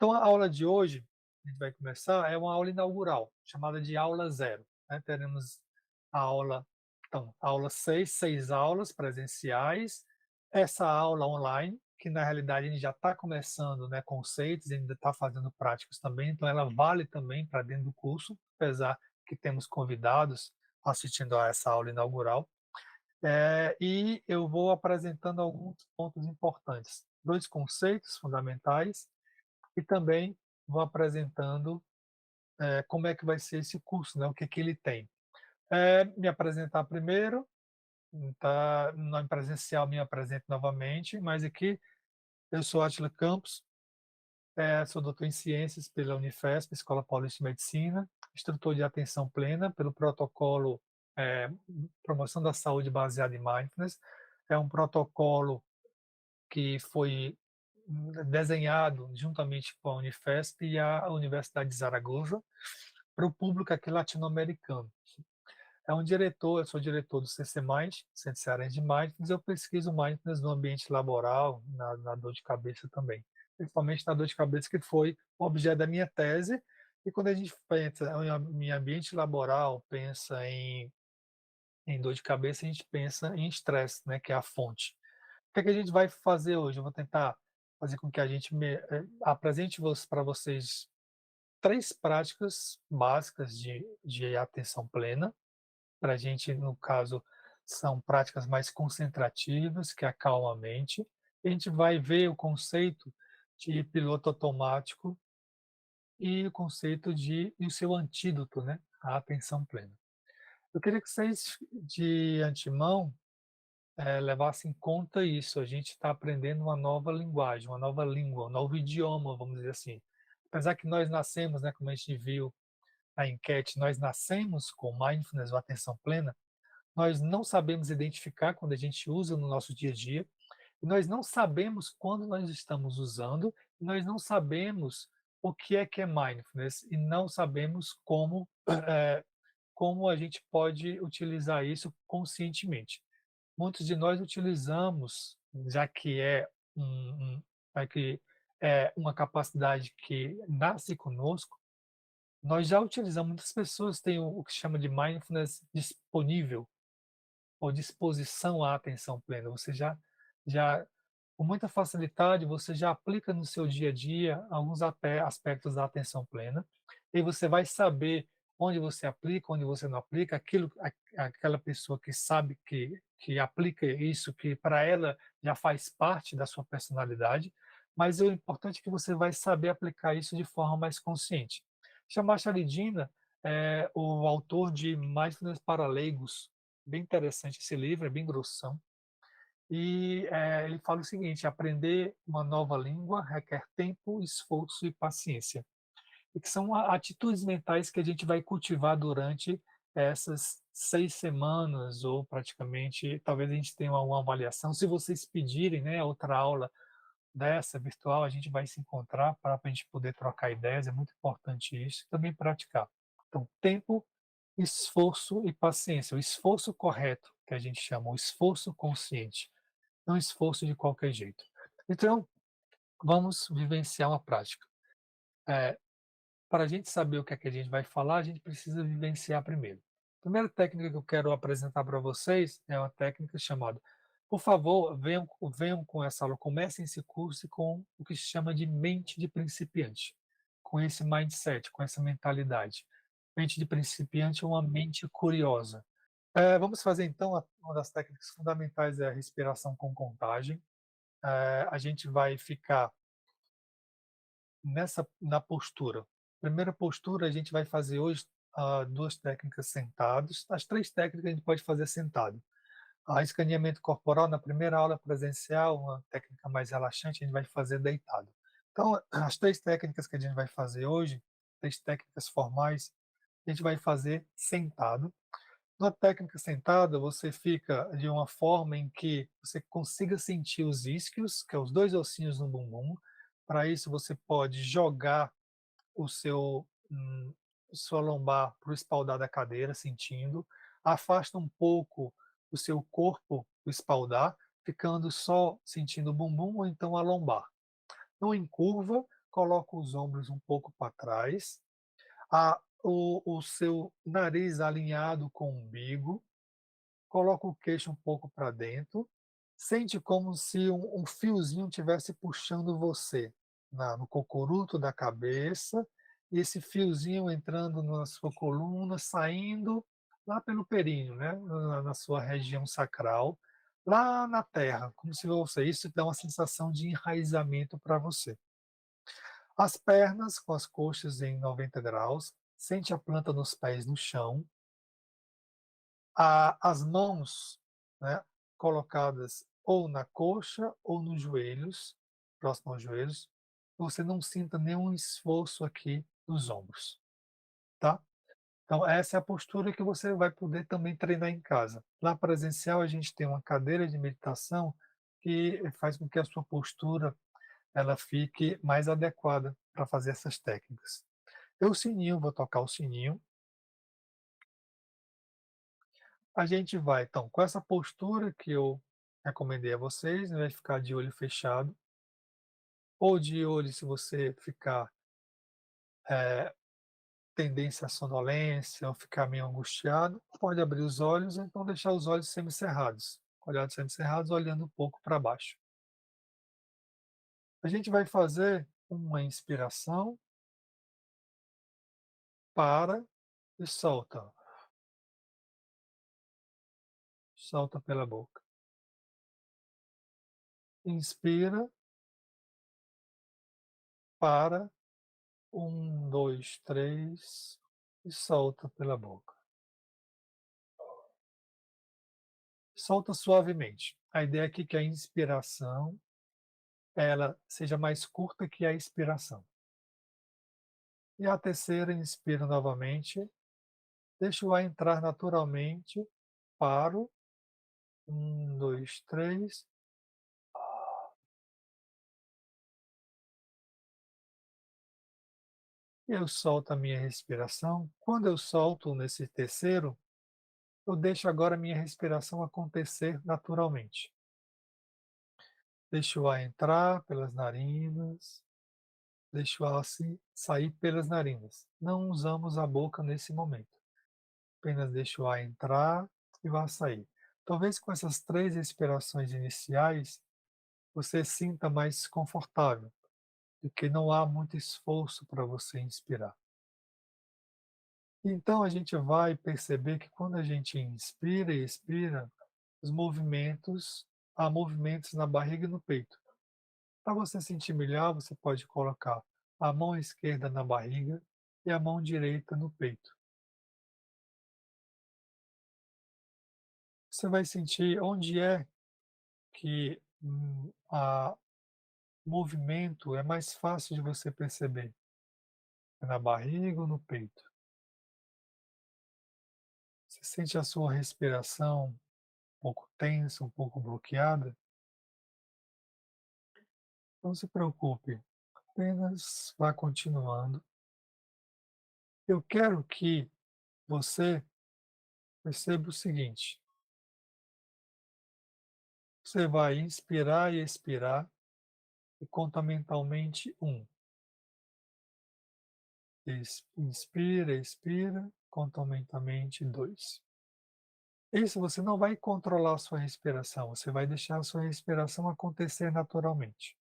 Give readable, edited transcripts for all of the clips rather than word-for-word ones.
Então a aula de hoje, a gente vai começar, é uma aula inaugural, chamada de aula zero, né. Teremos a aula a aula 6, 6 aulas presenciais, essa aula online, que na realidade a gente já está começando, né, conceitos, ainda está fazendo práticas também, então ela vale também para dentro do curso, apesar que temos convidados assistindo a essa aula inaugural. E eu vou apresentando alguns pontos importantes, 2 conceitos fundamentais e também vou apresentando, como é que vai ser esse curso, né, o que que ele tem. Me apresentar primeiro, tá, não em presencial me apresento novamente, mas aqui eu sou Átila Campos, sou doutor em ciências pela Unifesp, Escola Paulista de Medicina, instrutor de atenção plena pelo protocolo, eh, Promoção da Saúde Baseada em Mindfulness. É um protocolo que foi desenhado juntamente com a Unifesp e a Universidade de Zaragoza, para o público aqui latino-americano. Eu sou diretor do CC Mind, Centro Cearense de Mindfulness, eu pesquiso Mindfulness no ambiente laboral, na dor de cabeça também, principalmente na dor de cabeça que foi o objeto da minha tese, e quando a gente pensa em ambiente laboral, pensa em dor de cabeça, a gente pensa em estresse, né, que é a fonte. O que é que a gente vai fazer hoje? Eu vou tentar fazer com que a gente apresente para vocês 3 práticas básicas de atenção plena, para a gente, no caso, são práticas mais concentrativas, que acalma a mente. A gente vai ver o conceito de piloto automático e o conceito e o seu antídoto, né, a atenção plena. Eu queria que vocês, de antemão, levasse em conta isso, a gente está aprendendo uma nova linguagem, uma nova língua, um novo idioma, vamos dizer assim. Apesar que nós nascemos, né, como a gente viu na enquete, nós nascemos com mindfulness ou atenção plena, nós não sabemos identificar quando a gente usa no nosso dia a dia, e nós não sabemos quando nós estamos usando, e nós não sabemos o que é mindfulness, e não sabemos como a gente pode utilizar isso conscientemente. Muitos de nós utilizamos, já que já que é uma capacidade que nasce conosco, nós já utilizamos, muitas pessoas têm o que chama de mindfulness disponível, ou disposição à atenção plena. Você já com muita facilidade, você já aplica no seu dia a dia alguns aspectos da atenção plena, e você vai saber onde você aplica, onde você não aplica, aquela pessoa que sabe que aplica isso, que para ela já faz parte da sua personalidade, mas o importante é que você vai saber aplicar isso de forma mais consciente. Shamash Charindina é o autor de Mindfulness para Leigos, bem interessante esse livro, é bem grossão. E ele fala o seguinte: aprender uma nova língua requer tempo, esforço e paciência. E que são atitudes mentais que a gente vai cultivar durante essas 6 semanas, ou praticamente, talvez a gente tenha uma avaliação. Se vocês pedirem, né, outra aula dessa virtual, a gente vai se encontrar para a gente poder trocar ideias, é muito importante isso, e também praticar. Então, tempo, esforço e paciência. O esforço correto, que a gente chama, o esforço consciente, não esforço de qualquer jeito. Então, vamos vivenciar uma prática. Eh, para a gente saber o que é que a gente vai falar, a gente precisa vivenciar primeiro. A primeira técnica que eu quero apresentar para vocês é uma técnica chamada, por favor, venham com essa aula, comecem esse curso com o que se chama de mente de principiante, com esse mindset, com essa mentalidade. Mente de principiante é uma mente curiosa. Vamos fazer então uma das técnicas fundamentais é a respiração com contagem. A gente vai ficar na postura. Primeira postura, a gente vai fazer hoje 2 técnicas sentados. As 3 técnicas a gente pode fazer sentado. Escaneamento corporal, na primeira aula presencial, uma técnica mais relaxante, a gente vai fazer deitado. Então, as 3 técnicas que a gente vai fazer hoje, 3 técnicas formais, a gente vai fazer sentado. Na técnica sentada, você fica de uma forma em que você consiga sentir os isquios, que é os 2 ossinhos no bumbum. Para isso, você pode jogar o seu sua lombar para o espaldar da cadeira, sentindo. Afasta um pouco o seu corpo do espaldar, ficando só sentindo o bumbum ou então a lombar. Não encurva, coloca os ombros um pouco para trás, o seu nariz alinhado com o umbigo, coloca o queixo um pouco para dentro, sente como se um fiozinho estivesse puxando você no cocoruto da cabeça, e esse fiozinho entrando na sua coluna, saindo lá pelo períneo, né, na sua região sacral, lá na terra, como se você isso dá uma sensação de enraizamento para você. As pernas com as coxas em 90 graus, sente a planta dos pés no chão, as mãos, né, colocadas ou na coxa ou nos joelhos, próximo aos joelhos, você não sinta nenhum esforço aqui nos ombros, tá? Então essa é a postura que você vai poder também treinar em casa. Lá presencial a gente tem uma cadeira de meditação que faz com que a sua postura ela fique mais adequada para fazer essas técnicas. O sininho, vou tocar o sininho. A gente vai, então, com essa postura que eu recomendei a vocês, né, vai ficar de olho fechado, ou de olho se você ficar tendência à sonolência ou ficar meio angustiado, pode abrir os olhos ou então deixar os olhos semicerrados, olhados semicerrados, olhando um pouco para baixo. A gente vai fazer uma inspiração, para e solta. Solta pela boca. Inspira, para, 1, 2, 3 e solta pela boca. Solta suavemente. A ideia aqui é que a inspiração ela seja mais curta que a expiração. E a terceira, inspira novamente, deixa o ar entrar naturalmente, paro, 1, 2, 3. Eu solto a minha respiração. Quando eu solto nesse terceiro, eu deixo agora a minha respiração acontecer naturalmente. Deixo o ar entrar pelas narinas, deixo o ar sair pelas narinas. Não usamos a boca nesse momento. Apenas deixo o ar entrar e o ar sair. Talvez com essas 3 respirações iniciais, você sinta mais confortável, porque não há muito esforço para você inspirar. Então a gente vai perceber que quando a gente inspira e expira, há movimentos na barriga e no peito. Para você sentir melhor, você pode colocar a mão esquerda na barriga e a mão direita no peito. Você vai sentir onde é que a movimento é mais fácil de você perceber, é na barriga ou no peito. Você sente a sua respiração um pouco tensa, um pouco bloqueada? Não se preocupe, apenas vá continuando. Eu quero que você perceba o seguinte: você vai inspirar e expirar e conta mentalmente 1. Inspira, expira, conta mentalmente 2. Isso você não vai controlar a sua respiração, você vai deixar a sua respiração acontecer naturalmente.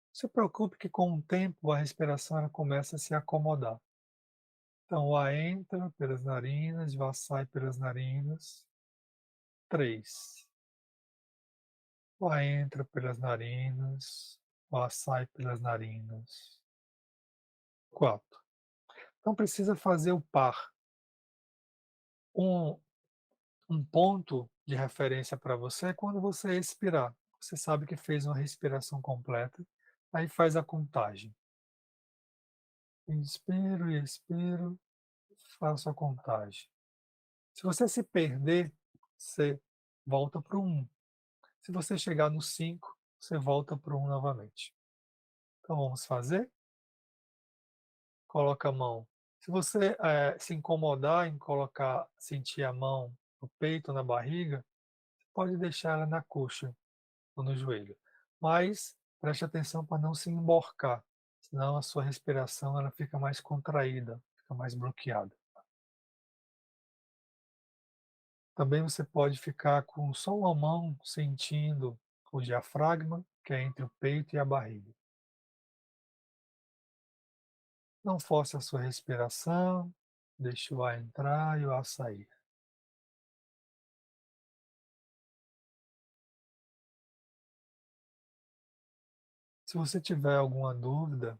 Não se preocupe que com o tempo a respiração ela começa a se acomodar. Então o ar entra pelas narinas, o ar sai pelas narinas. 3. O ar entra pelas narinas, o ar sai pelas narinas. 4. Então precisa fazer o par. Um, um ponto de referência para você é quando você expirar. Você sabe que fez uma respiração completa, aí faz a contagem. Inspiro e expiro, faço a contagem. Se você se perder, você volta para o 1. Se você chegar no 5, você volta para o 1 novamente. Então vamos fazer? Coloca a mão. Se você se incomodar em sentir a mão no peito, na barriga, pode deixar ela na coxa ou no joelho. Mas preste atenção para não se emborcar. senão a sua respiração ela fica mais contraída, fica mais bloqueada. Também você pode ficar com só uma mão sentindo o diafragma, que é entre o peito e a barriga. Não force a sua respiração, deixe o ar entrar e o ar sair. Se você tiver alguma dúvida,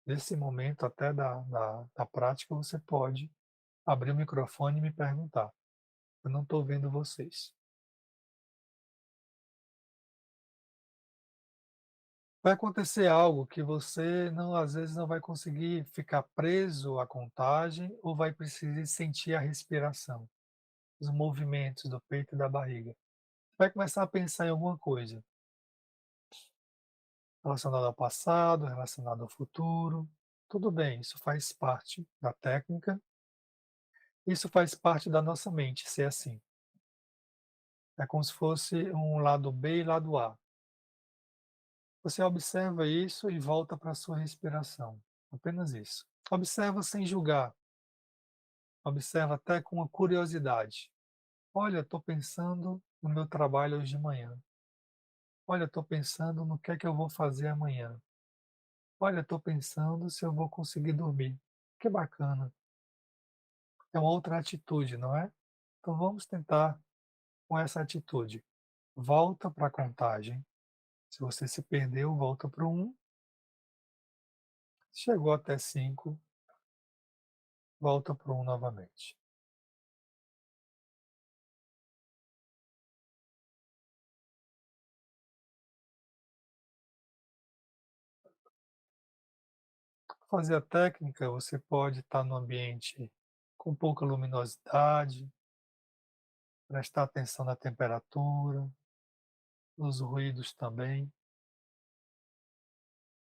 nesse momento até da prática, você pode abrir o microfone e me perguntar. Eu não estou vendo vocês. Vai acontecer algo que você não, às vezes não vai conseguir ficar preso à contagem ou vai precisar sentir a respiração, os movimentos do peito e da barriga. Vai começar a pensar em alguma coisa relacionada ao passado, relacionada ao futuro. Tudo bem, isso faz parte da técnica, isso faz parte da nossa mente ser assim. É como se fosse um lado B e lado A. Você observa isso e volta para a sua respiração. Apenas isso. Observa sem julgar, observa até com uma curiosidade. Olha, estou pensando no meu trabalho hoje de manhã. Olha, estou pensando no que é que eu vou fazer amanhã. Olha, estou pensando se eu vou conseguir dormir. Que bacana. É uma outra atitude, não é? Então vamos tentar com essa atitude. Volta para a contagem. Se você se perdeu, volta para o 1. Chegou até 5, volta para o 1 novamente. Fazer a técnica, você pode estar no ambiente com pouca luminosidade, prestar atenção na temperatura, nos ruídos também.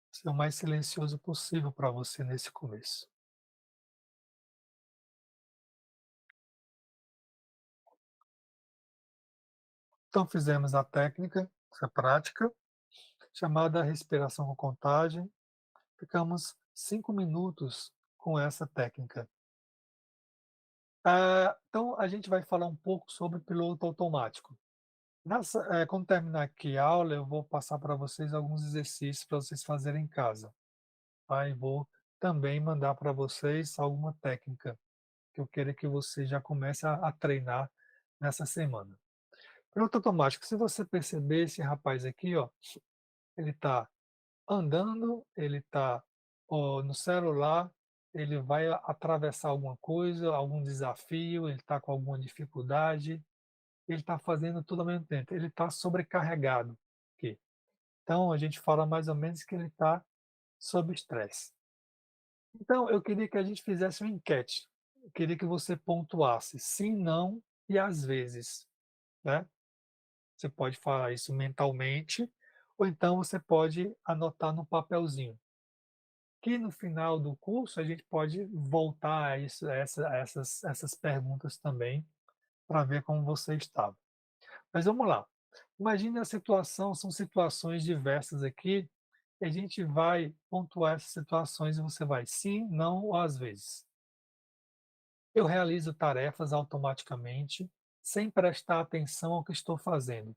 Ser o mais silencioso possível para você nesse começo. Então fizemos a técnica, essa prática, chamada respiração com contagem. Ficamos 5 minutos com essa técnica. Então a gente vai falar um pouco sobre piloto automático. Quando terminar aqui a aula, eu vou passar para vocês alguns exercícios para vocês fazerem em casa. Tá? E vou também mandar para vocês alguma técnica que eu quero que você já comece a treinar nessa semana. Piloto automático, se você perceber esse rapaz aqui, ó, ele está andando, ele está no celular, ele vai atravessar alguma coisa, algum desafio, ele está com alguma dificuldade, ele está fazendo tudo ao mesmo tempo, ele está sobrecarregado aqui. Então a gente fala mais ou menos que ele está sob estresse. Então eu queria que a gente fizesse uma enquete. Eu queria que você pontuasse sim, não e às vezes, né? Você pode falar isso mentalmente, ou então você pode anotar no papelzinho. Que no final do curso a gente pode voltar a isso, a essas perguntas também, para ver como você estava. Mas vamos lá. Imagine a situação, são situações diversas aqui, e a gente vai pontuar essas situações e você vai sim, não ou às vezes. Eu realizo tarefas automaticamente, sem prestar atenção ao que estou fazendo.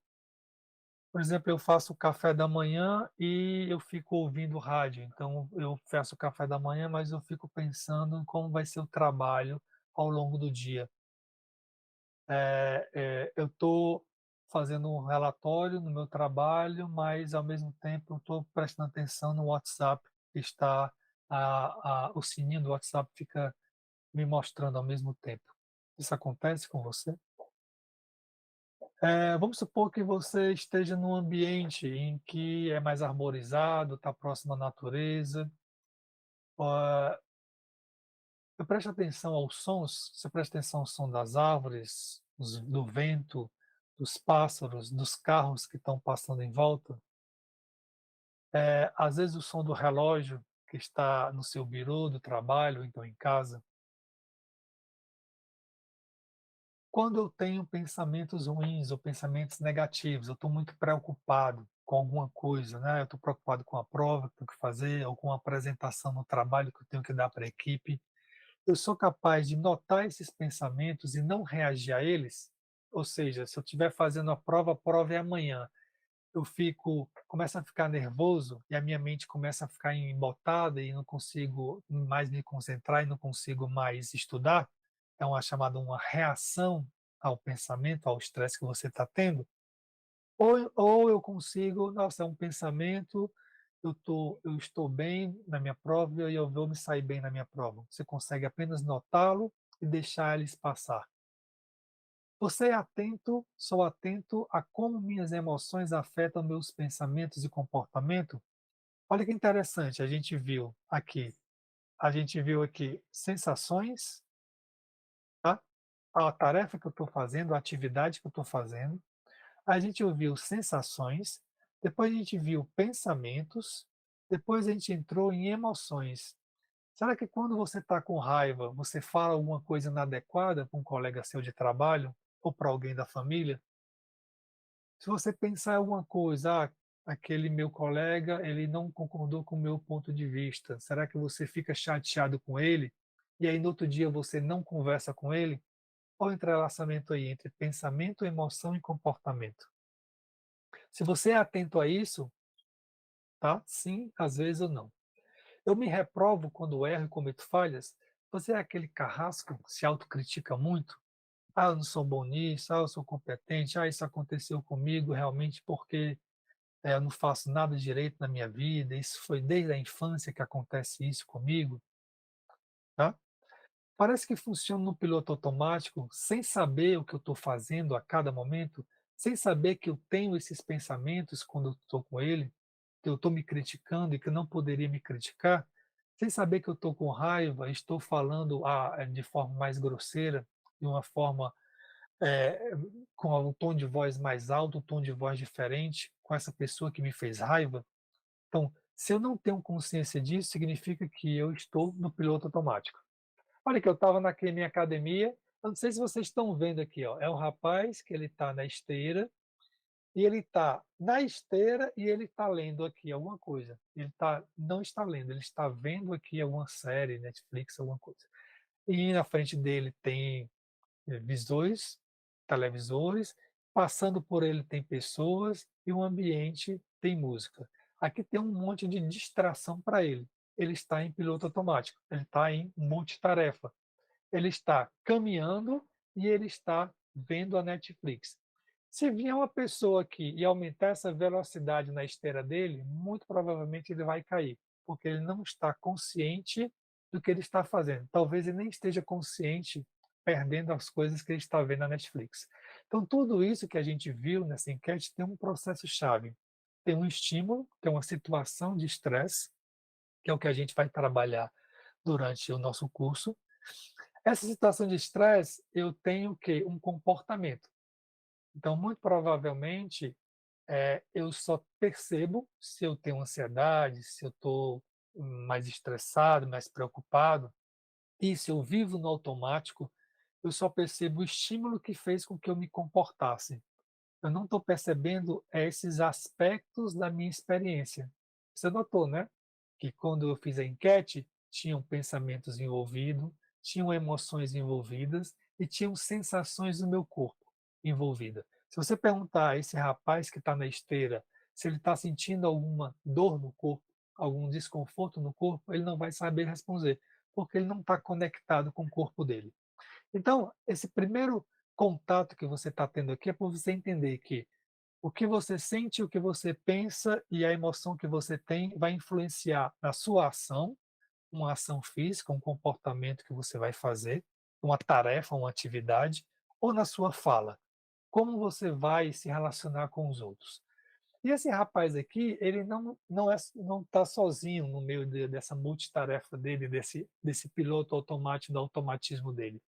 Por exemplo, eu faço o café da manhã e eu fico ouvindo rádio. Então, eu faço o café da manhã, mas eu fico pensando em como vai ser o trabalho ao longo do dia. Eu estou fazendo um relatório no meu trabalho, mas ao mesmo tempo eu estou prestando atenção no WhatsApp, que está o sininho do WhatsApp fica me mostrando ao mesmo tempo. Isso acontece com você? Vamos supor que você esteja num ambiente em que é mais arborizado, está próximo à natureza. Ah, preste atenção aos sons, você presta atenção ao som das árvores, do vento, dos pássaros, dos carros que estão passando em volta. Às vezes o som do relógio que está no seu birô do trabalho, ou então em casa. Quando eu tenho pensamentos ruins ou pensamentos negativos, eu estou muito preocupado, com alguma coisa, né, eu estou preocupado com a prova que tenho que fazer, ou com a apresentação no trabalho que eu tenho que dar para a equipe, eu sou capaz de notar esses pensamentos e não reagir a eles? Ou seja, se eu estiver fazendo a prova é amanhã, eu começo a ficar nervoso e a minha mente começa a ficar embotada e não consigo mais me concentrar e não consigo mais estudar, é uma chamada uma reação ao pensamento, ao estresse que você está tendo, ou eu consigo, nossa, é um pensamento, eu estou bem na minha prova e eu vou me sair bem na minha prova. Você consegue apenas notá-lo e deixar eles passar. Você é atento, sou atento a como minhas emoções afetam meus pensamentos e comportamento? Olha que interessante, a gente viu aqui sensações, tá? A tarefa que eu estou fazendo, a atividade que eu estou fazendo. A gente ouviu sensações, depois a gente viu pensamentos, depois a gente entrou em emoções. Será que quando você está com raiva, você fala alguma coisa inadequada para um colega seu de trabalho ou para alguém da família? Se você pensar em alguma coisa, aquele meu colega, ele não concordou com o meu ponto de vista, será que você fica chateado com ele? E aí no outro dia você não conversa com ele? Olha o entrelaçamento aí entre pensamento, emoção e comportamento. Se você é atento a isso, tá? Sim, às vezes ou não. Eu me reprovo quando erro e cometo falhas. Você é aquele carrasco que se autocritica muito? Ah, eu não sou bom nisso, ah, eu sou competente, ah, isso aconteceu comigo realmente porque eu não faço nada direito na minha vida, isso foi desde a infância que acontece isso comigo, tá? Parece que funciona no piloto automático, sem saber o que eu estou fazendo a cada momento, sem saber que eu tenho esses pensamentos quando eu estou com ele, que eu estou me criticando e que eu não poderia me criticar, sem saber que eu estou com raiva, estou falando de forma mais grosseira, de uma forma eh, com um tom de voz mais alto, um tom de voz diferente, com essa pessoa que me fez raiva. Então, se eu não tenho consciência disso, significa que eu estou no piloto automático. Olha que eu estava na minha academia, eu não sei se vocês estão vendo aqui, ó, é um rapaz que ele está na esteira, e ele está na esteira e ele está lendo aqui alguma coisa. Não está lendo, ele está vendo aqui alguma série, Netflix, alguma coisa. E na frente dele tem visores, televisores, passando por ele tem pessoas e o ambiente tem música. Aqui tem um monte de distração para ele. Ele está em piloto automático, ele está em multitarefa. Ele está caminhando e ele está vendo a Netflix. Se vier uma pessoa aqui e aumentar essa velocidade na esteira dele, muito provavelmente ele vai cair, porque ele não está consciente do que ele está fazendo. Talvez ele nem esteja consciente, perdendo as coisas que ele está vendo na Netflix. Então, tudo isso que a gente viu nessa enquete tem um processo-chave. Tem um estímulo, tem uma situação de estresse, que é o que a gente vai trabalhar durante o nosso curso. Essa situação de estresse, eu tenho que um comportamento. Então, muito provavelmente, eu só percebo se eu tenho ansiedade, se eu estou mais estressado, mais preocupado, e se eu vivo no automático, eu só percebo o estímulo que fez com que eu me comportasse. Eu não estou percebendo esses aspectos da minha experiência. Você notou, né? Que quando eu fiz a enquete, tinham pensamentos envolvidos, tinham emoções envolvidas e tinham sensações no meu corpo envolvida. Se você perguntar a esse rapaz que está na esteira se ele está sentindo alguma dor no corpo, algum desconforto no corpo, ele não vai saber responder, porque ele não está conectado com o corpo dele. Então, esse primeiro contato que você está tendo aqui é para você entender que o que você sente, o que você pensa e a emoção que você tem vai influenciar na sua ação, uma ação física, um comportamento que você vai fazer, uma tarefa, uma atividade, ou na sua fala. Como você vai se relacionar com os outros. E esse rapaz aqui, ele não está sozinho no meio dessa multitarefa dele, desse piloto automático, do automatismo dele.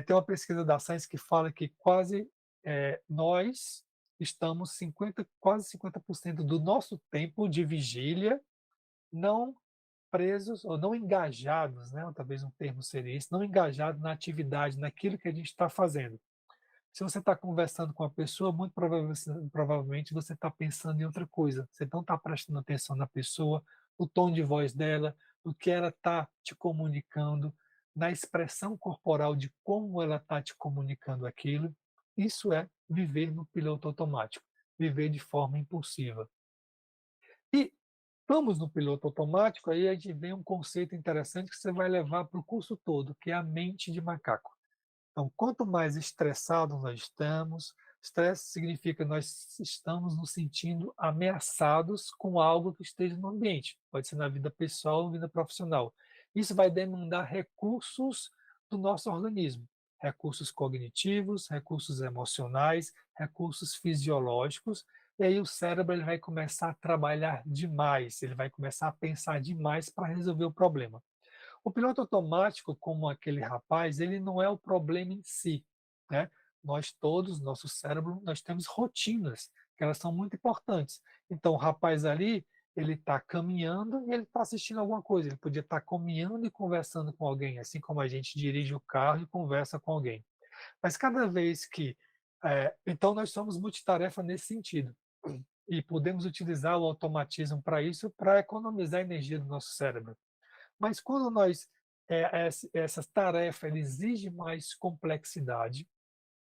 Tem uma pesquisa da Science que fala que nós estamos quase 50% do nosso tempo de vigília não presos ou não engajados, né, ou talvez um termo seria isso, não engajados na atividade, naquilo que a gente está fazendo. Se você está conversando com a pessoa, muito provavelmente você está pensando em outra coisa. Você não está prestando atenção na pessoa, no tom de voz dela, no que ela está te comunicando, na expressão corporal de como ela está te comunicando aquilo. Isso é viver no piloto automático, viver de forma impulsiva. E vamos no piloto automático, aí a gente vem um conceito interessante que você vai levar para o curso todo, que é a mente de macaco. Então, quanto mais estressados nós estamos, estresse significa nós estamos nos sentindo ameaçados com algo que esteja no ambiente, pode ser na vida pessoal ou vida profissional. Isso vai demandar recursos do nosso organismo, recursos cognitivos, recursos emocionais, recursos fisiológicos, e aí o cérebro ele vai começar a trabalhar demais, ele vai começar a pensar demais para resolver o problema. O piloto automático, como aquele rapaz, ele não é o problema em si, né? Nós todos, nosso cérebro, nós temos rotinas, que elas são muito importantes. Então, o rapaz ali, ele está caminhando e ele está assistindo alguma coisa. Ele podia estar caminhando e conversando com alguém, assim como a gente dirige o carro e conversa com alguém. Mas cada vez que... então, nós somos multitarefa nesse sentido. E podemos utilizar o automatismo para isso, para economizar energia do nosso cérebro. Mas quando nós essa tarefa ela exige mais complexidade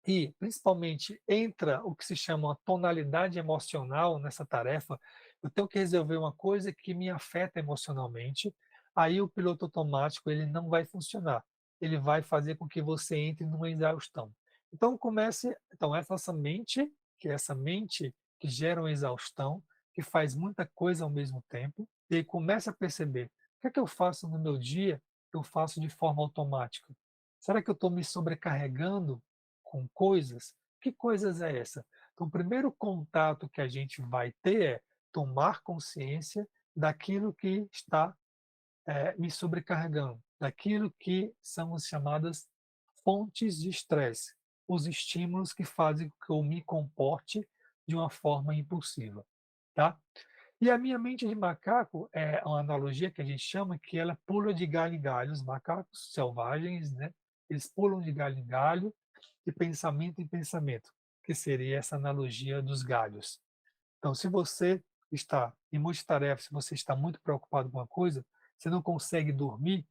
e, principalmente, entra o que se chama uma tonalidade emocional nessa tarefa, eu tenho que resolver uma coisa que me afeta emocionalmente, aí o piloto automático ele não vai funcionar. Ele vai fazer com que você entre numa exaustão. Então essa mente, que é essa mente que gera uma exaustão, que faz muita coisa ao mesmo tempo, e aí começa a perceber, o que é que eu faço no meu dia que eu faço de forma automática? Será que eu estou me sobrecarregando com coisas? Que coisas é essa? Então, o primeiro contato que a gente vai ter é tomar consciência daquilo que está me sobrecarregando, daquilo que são as chamadas fontes de estresse, os estímulos que fazem com que eu me comporte de uma forma impulsiva, tá? E a minha mente de macaco é uma analogia que a gente chama que ela pula de galho em galho. Os macacos selvagens, né? Eles pulam de galho em galho, de pensamento em pensamento, que seria essa analogia dos galhos. Então, se você está em multitarefa, se você está muito preocupado com uma coisa, você não consegue dormir,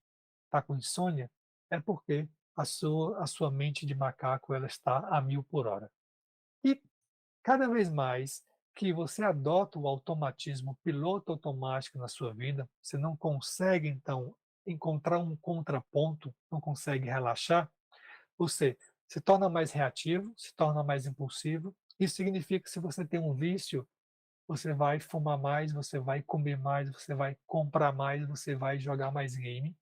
está com insônia, é porque a sua mente de macaco ela está a 1000 por hora. E cada vez mais que você adota o automatismo, o piloto automático na sua vida, você não consegue, então, encontrar um contraponto, não consegue relaxar, você se torna mais reativo, se torna mais impulsivo. Isso significa que se você tem um vício, você vai fumar mais, você vai comer mais, você vai comprar mais, você vai jogar mais game.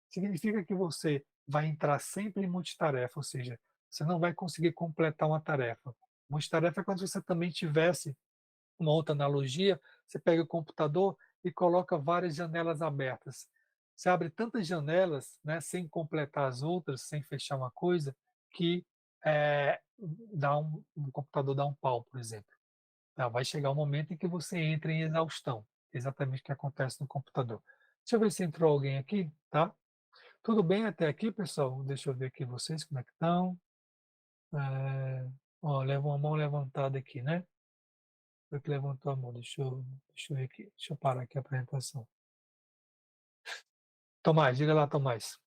Significa que você vai entrar sempre em multitarefa, ou seja, você não vai conseguir completar uma tarefa. Multitarefa é quando você também tivesse uma outra analogia, você pega o computador e coloca várias janelas abertas. Você abre tantas janelas, né, sem completar as outras, sem fechar uma coisa, que um computador dá um pau, por exemplo. Tá? Vai chegar um momento em que você entra em exaustão, exatamente o que acontece no computador. Deixa eu ver se entrou alguém aqui, tá? Tudo bem até aqui, pessoal? Deixa eu ver aqui vocês, como é que estão. Ó, leva uma mão levantada aqui, né? Foi que levantou a mão, deixa eu ver aqui, deixa eu parar aqui a apresentação. Tomás, diga lá, Tomás.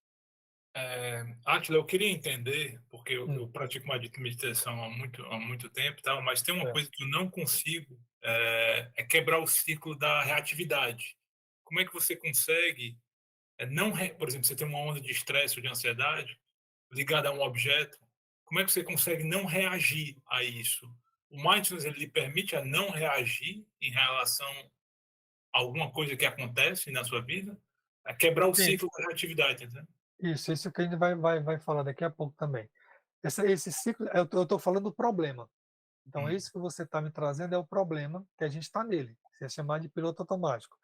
Átila, eu queria entender, porque eu Hum, pratico uma meditação há muito tempo, e tal, mas tem uma é. coisa que eu não consigo, é quebrar o ciclo da reatividade. Como é que você consegue, não, por exemplo, você tem uma onda de estresse ou de ansiedade ligada a um objeto, como é que você consegue não reagir a isso? O mindfulness ele lhe permite a não reagir em relação a alguma coisa que acontece na sua vida, a quebrar o Sim, ciclo da reatividade, entendeu? isso que a gente vai falar daqui a pouco também. Esse ciclo, eu estou falando do problema. Então, Hum. isso que você está me trazendo é o problema que a gente está nele. Você é chamado de piloto automático.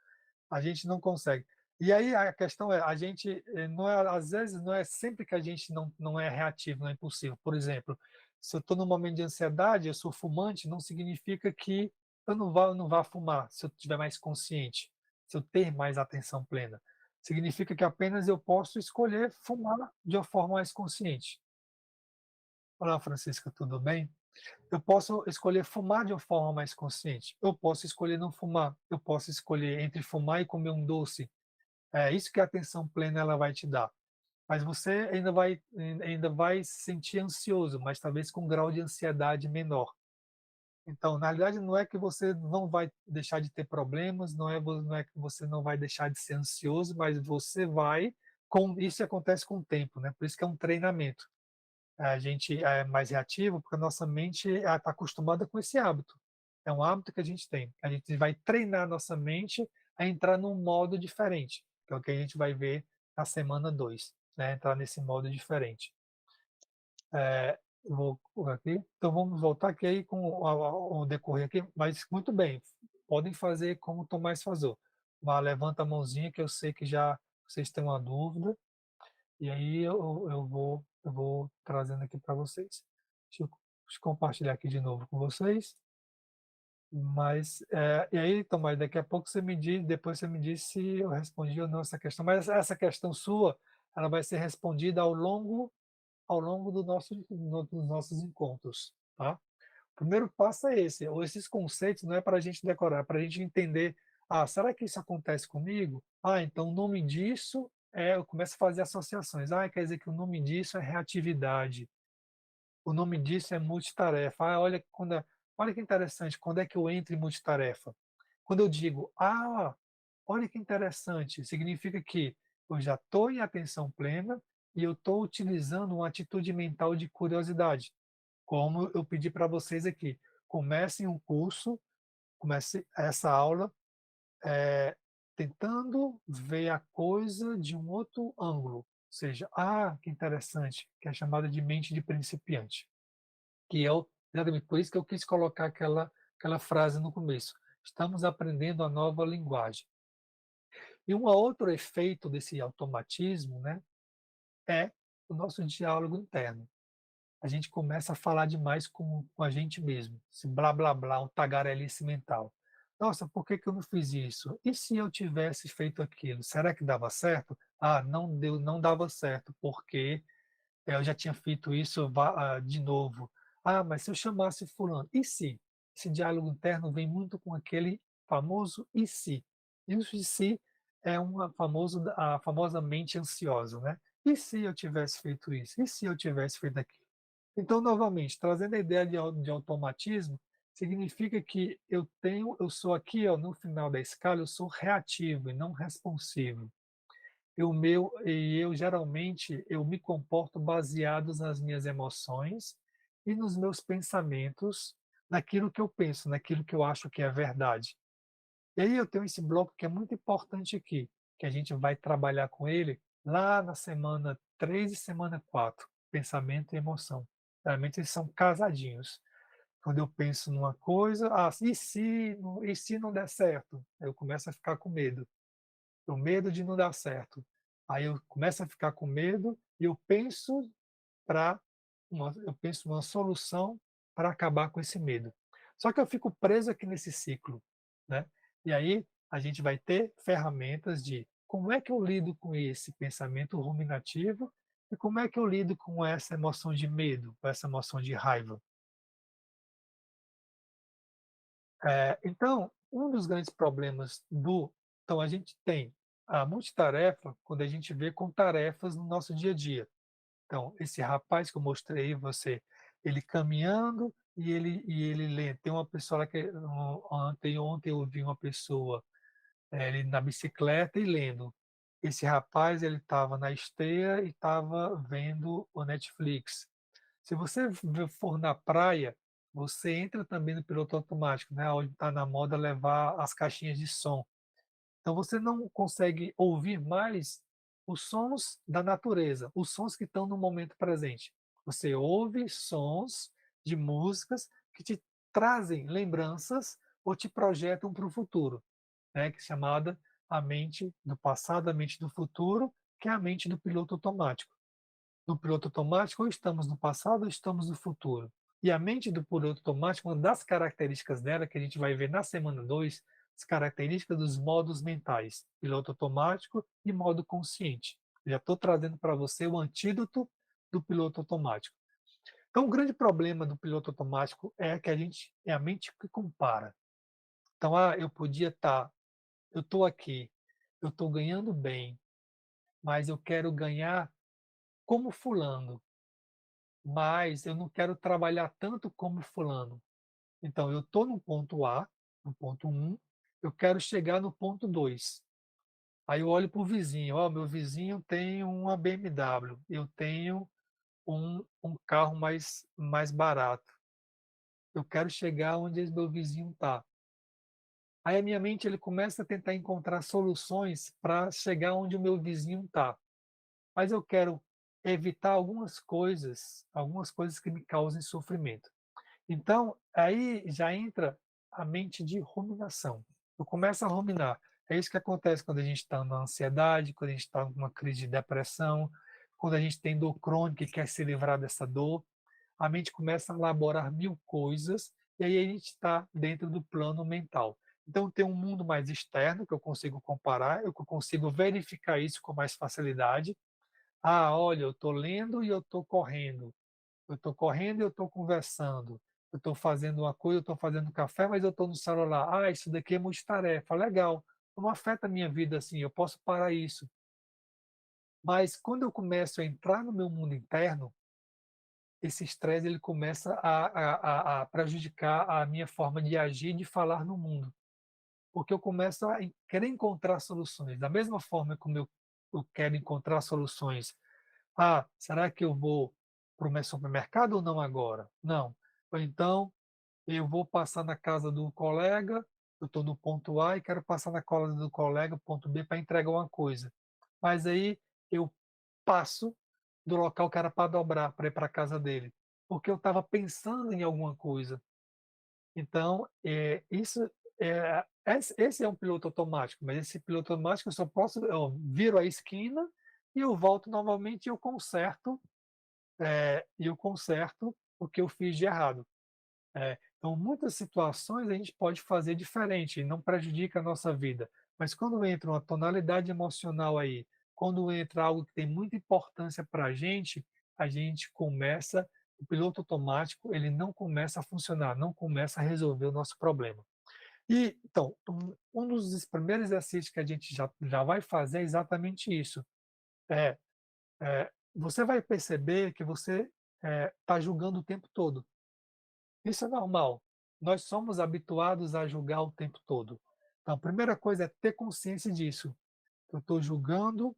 A gente não consegue. E aí a questão é, a gente não é, às vezes não é sempre que a gente não é reativo, não é impulsivo. Por exemplo, se eu estou num momento de ansiedade, eu sou fumante, não significa que eu não vá fumar, se eu estiver mais consciente, se eu ter mais atenção plena. Significa que apenas eu posso escolher fumar de uma forma mais consciente. Olá, Francisca, tudo bem? Eu posso escolher fumar de uma forma mais consciente. Eu posso escolher não fumar. Eu posso escolher entre fumar e comer um doce. É isso que a atenção plena ela vai te dar. Mas você ainda vai se sentir ansioso, mas talvez com um grau de ansiedade menor. Então, na realidade, não é que você não vai deixar de ter problemas, não é que você não vai deixar de ser ansioso, mas você vai, com isso acontece com o tempo, né? Por isso que é um treinamento. A gente é mais reativo porque a nossa mente está acostumada com esse hábito. É um hábito que a gente tem. A gente vai treinar a nossa mente a entrar num modo diferente, que é o que a gente vai ver na semana 2, né? Entrar nesse modo diferente. Eu vou colocar aqui. Então vamos voltar aqui aí com o decorrer aqui, mas muito bem. Podem fazer como o Tomás falou. Levanta a mãozinha que eu sei que já vocês têm uma dúvida, e aí eu vou trazendo aqui para vocês. Deixa eu compartilhar aqui de novo com vocês. Mas, e aí, Tomás, daqui a pouco você me diz, depois você me diz se eu respondi ou não essa questão. Mas essa questão sua, ela vai ser respondida ao longo dos nossos encontros, tá? O primeiro passo é esse, ou esses conceitos não é para a gente decorar, é para a gente entender, será que isso acontece comigo? Então o nome disso eu começo a fazer associações, quer dizer que o nome disso é reatividade, o nome disso é multitarefa, olha que interessante, quando é que eu entro em multitarefa? Quando eu digo, olha que interessante, significa que eu já estou em atenção plena e eu estou utilizando uma atitude mental de curiosidade, como eu pedi para vocês aqui. Comecem um curso, comece essa aula tentando ver a coisa de um outro ângulo. Ou seja, que interessante, que é chamada de mente de principiante, que é exatamente por isso que eu quis colocar aquela frase no começo. Estamos aprendendo a nova linguagem. E um outro efeito desse automatismo, né, é o nosso diálogo interno. A gente começa a falar demais com a gente mesmo, esse blá blá blá, um tagarelice mental. Nossa, por que que eu não fiz isso? E se eu tivesse feito aquilo, será que dava certo? Não deu, não dava certo, porque eu já tinha feito isso de novo. Mas se eu chamasse fulano, e se? Esse diálogo interno vem muito com aquele famoso e se. E o e se é a famosa mente ansiosa, né? E se eu tivesse feito isso? E se eu tivesse feito aquilo? Então, novamente, trazendo a ideia de automatismo, significa que eu sou aqui, ó, no final da escala, eu sou reativo e não responsivo. Eu geralmente eu me comporto baseados nas minhas emoções e nos meus pensamentos, naquilo que eu penso, naquilo que eu acho que é verdade. E aí eu tenho esse bloco que é muito importante aqui, que a gente vai trabalhar com ele lá na semana 3 e semana 4, pensamento e emoção. Geralmente eles são casadinhos. Quando eu penso numa coisa, e se não der certo? Eu começo a ficar com medo. O medo de não dar certo. Aí eu começo a ficar com medo e para eu penso numa solução para acabar com esse medo. Só que eu fico preso aqui nesse ciclo, né? E aí a gente vai ter ferramentas de como é que eu lido com esse pensamento ruminativo e como é que eu lido com essa emoção de medo, com essa emoção de raiva. Então, um dos grandes problemas então a gente tem a multitarefa quando a gente vê com tarefas no nosso dia a dia. Então, esse rapaz que eu mostrei você, ele caminhando e ele lê. Tem uma pessoa lá que ontem eu vi uma pessoa, ele na bicicleta e lendo. Esse rapaz, ele estava na esteira e estava vendo o Netflix. Se você for na praia, você entra também no piloto automático, né, onde está na moda levar as caixinhas de som. Então você não consegue ouvir mais os sons da natureza, os sons que estão no momento presente. Você ouve sons de músicas que te trazem lembranças ou te projetam para o futuro, né, que é chamada a mente do passado, a mente do futuro, que é a mente do piloto automático. No piloto automático, ou estamos no passado ou estamos no futuro. E a mente do piloto automático, uma das características dela, que a gente vai ver na semana 2, as características dos modos mentais, piloto automático e modo consciente. Já estou trazendo para você o antídoto do piloto automático. Então, o grande problema do piloto automático é que é a mente que compara. Então, eu podia estar, eu estou aqui, eu estou ganhando bem, mas eu quero ganhar como fulano, mas eu não quero trabalhar tanto como fulano. Então, eu estou no ponto A, no ponto um, eu quero chegar no ponto 2. Aí eu olho para o vizinho, ó, meu vizinho tem uma BMW, eu tenho um carro mais barato. Eu quero chegar onde esse meu vizinho está. Aí a minha mente ele começa a tentar encontrar soluções para chegar onde o meu vizinho está. Mas eu quero evitar algumas coisas que me causem sofrimento. Então, aí já entra a mente de ruminação. Eu começo a ruminar. É isso que acontece quando a gente está na ansiedade, quando a gente está numa crise de depressão, quando a gente tem dor crônica e quer se livrar dessa dor. A mente começa a elaborar mil coisas e aí a gente está dentro do plano mental. Então, tem um mundo mais externo que eu consigo comparar, eu consigo verificar isso com mais facilidade. Olha, eu estou lendo e eu estou correndo. Eu estou correndo e eu estou conversando. Eu estou fazendo uma coisa, eu estou fazendo café, mas eu estou no celular. Isso daqui é multitarefa, legal. Não afeta a minha vida assim, eu posso parar isso. Mas quando eu começo a entrar no meu mundo interno, esse estresse ele começa a prejudicar a minha forma de agir e de falar no mundo. Porque eu começo a querer encontrar soluções. Da mesma forma como eu quero encontrar soluções. Será que eu vou para o meu supermercado ou não agora? Não. Ou então, eu vou passar na casa do colega, eu estou no ponto A e quero passar na casa do colega, ponto B, para entregar uma coisa. Mas aí eu passo do local que era para dobrar, para ir para a casa dele, porque eu estava pensando em alguma coisa. Então, esse é um piloto automático, mas esse piloto automático eu viro a esquina e eu volto novamente e eu conserto o que eu fiz de errado. Então, muitas situações a gente pode fazer diferente e não prejudica a nossa vida. Mas quando entra uma tonalidade emocional aí, quando entra algo que tem muita importância para a gente começa, o piloto automático, ele não começa a funcionar, não começa a resolver o nosso problema. E, então, um dos primeiros exercícios que a gente já vai fazer é exatamente isso. É, Você vai perceber que você está julgando o tempo todo. Isso é normal. Nós somos habituados a julgar o tempo todo. Então, a primeira coisa é ter consciência disso. Eu estou julgando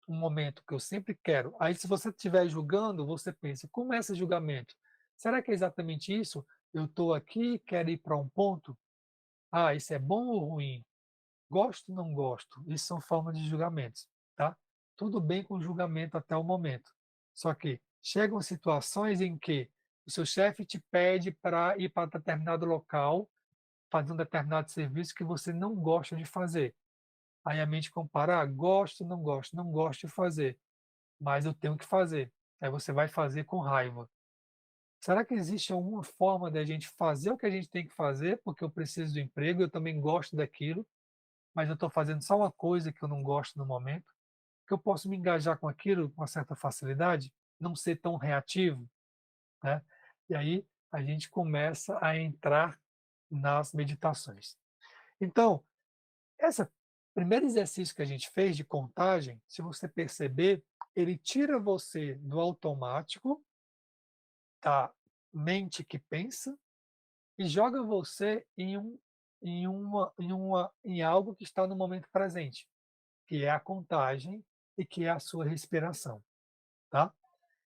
um momento que eu sempre quero. Aí, se você estiver julgando, você pensa, como é esse julgamento? Será que é exatamente isso? Eu estou aqui, quero ir para um ponto? Isso é bom ou ruim? Gosto ou não gosto? Isso são formas de julgamentos, tá? Tudo bem com julgamento até o momento. Só que chegam situações em que o seu chefe te pede para ir para determinado local, fazer um determinado serviço que você não gosta de fazer. Aí a mente compara, gosto, não gosto, não gosto de fazer, mas eu tenho que fazer. Aí você vai fazer com raiva. Será que existe alguma forma de a gente fazer o que a gente tem que fazer, porque eu preciso do emprego, eu também gosto daquilo, mas eu estou fazendo só uma coisa que eu não gosto no momento, que eu posso me engajar com aquilo com uma certa facilidade, não ser tão reativo, né? E aí a gente começa a entrar nas meditações. Então, esse primeiro exercício que a gente fez de contagem, se você perceber, ele tira você do automático, da mente que pensa, e joga você em algo que está no momento presente, que é a contagem e que é a sua respiração, tá?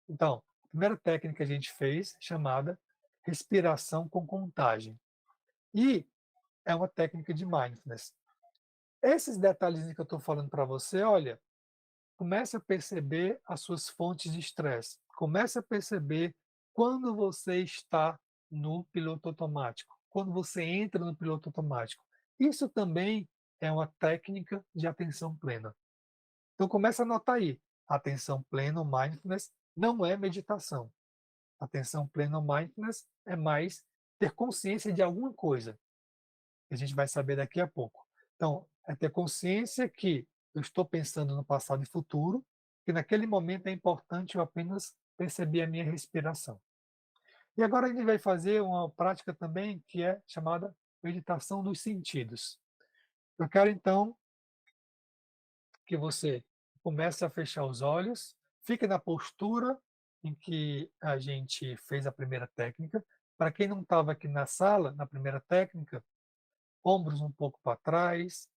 Então, a primeira técnica que a gente fez, chamada respiração com contagem. E é uma técnica de mindfulness. Esses detalhes que eu estou falando para você, olha, comece a perceber as suas fontes de estresse. Comece a perceber quando você está no piloto automático, quando você entra no piloto automático. Isso também é uma técnica de atenção plena. Então começa a anotar aí. Atenção plena, mindfulness, não é meditação. Atenção plena, mindfulness é mais ter consciência de alguma coisa, que a gente vai saber daqui a pouco. Então, é ter consciência que eu estou pensando no passado e futuro, que naquele momento é importante eu apenas perceber a minha respiração. E agora a gente vai fazer uma prática também que é chamada meditação dos sentidos. Eu quero então que você comece a fechar os olhos, fique na postura em que a gente fez a primeira técnica. Para quem não estava aqui na sala, na primeira técnica, ombros um pouco para trás,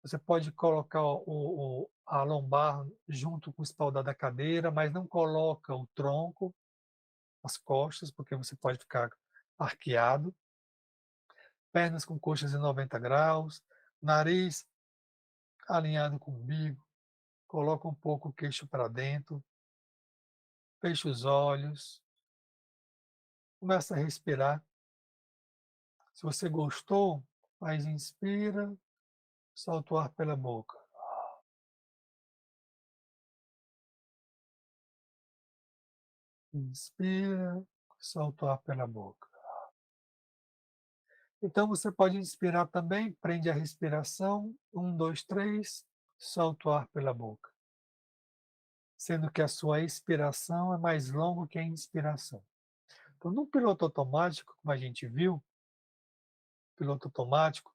você pode colocar a lombar junto com o espaldar da cadeira, mas não coloca o tronco, as costas, porque você pode ficar arqueado. Pernas com coxas em 90 graus, nariz alinhado com o umbigo, coloca um pouco o queixo para dentro, fecha os olhos, começa a respirar. Se você gostou, faz inspira, solta o ar pela boca. Inspira, solta o ar pela boca. Então você pode inspirar também, prende a respiração, 1, 2, 3, solta o ar pela boca. Sendo que a sua expiração é mais longa que a inspiração. Então, no piloto automático, como a gente viu, piloto automático,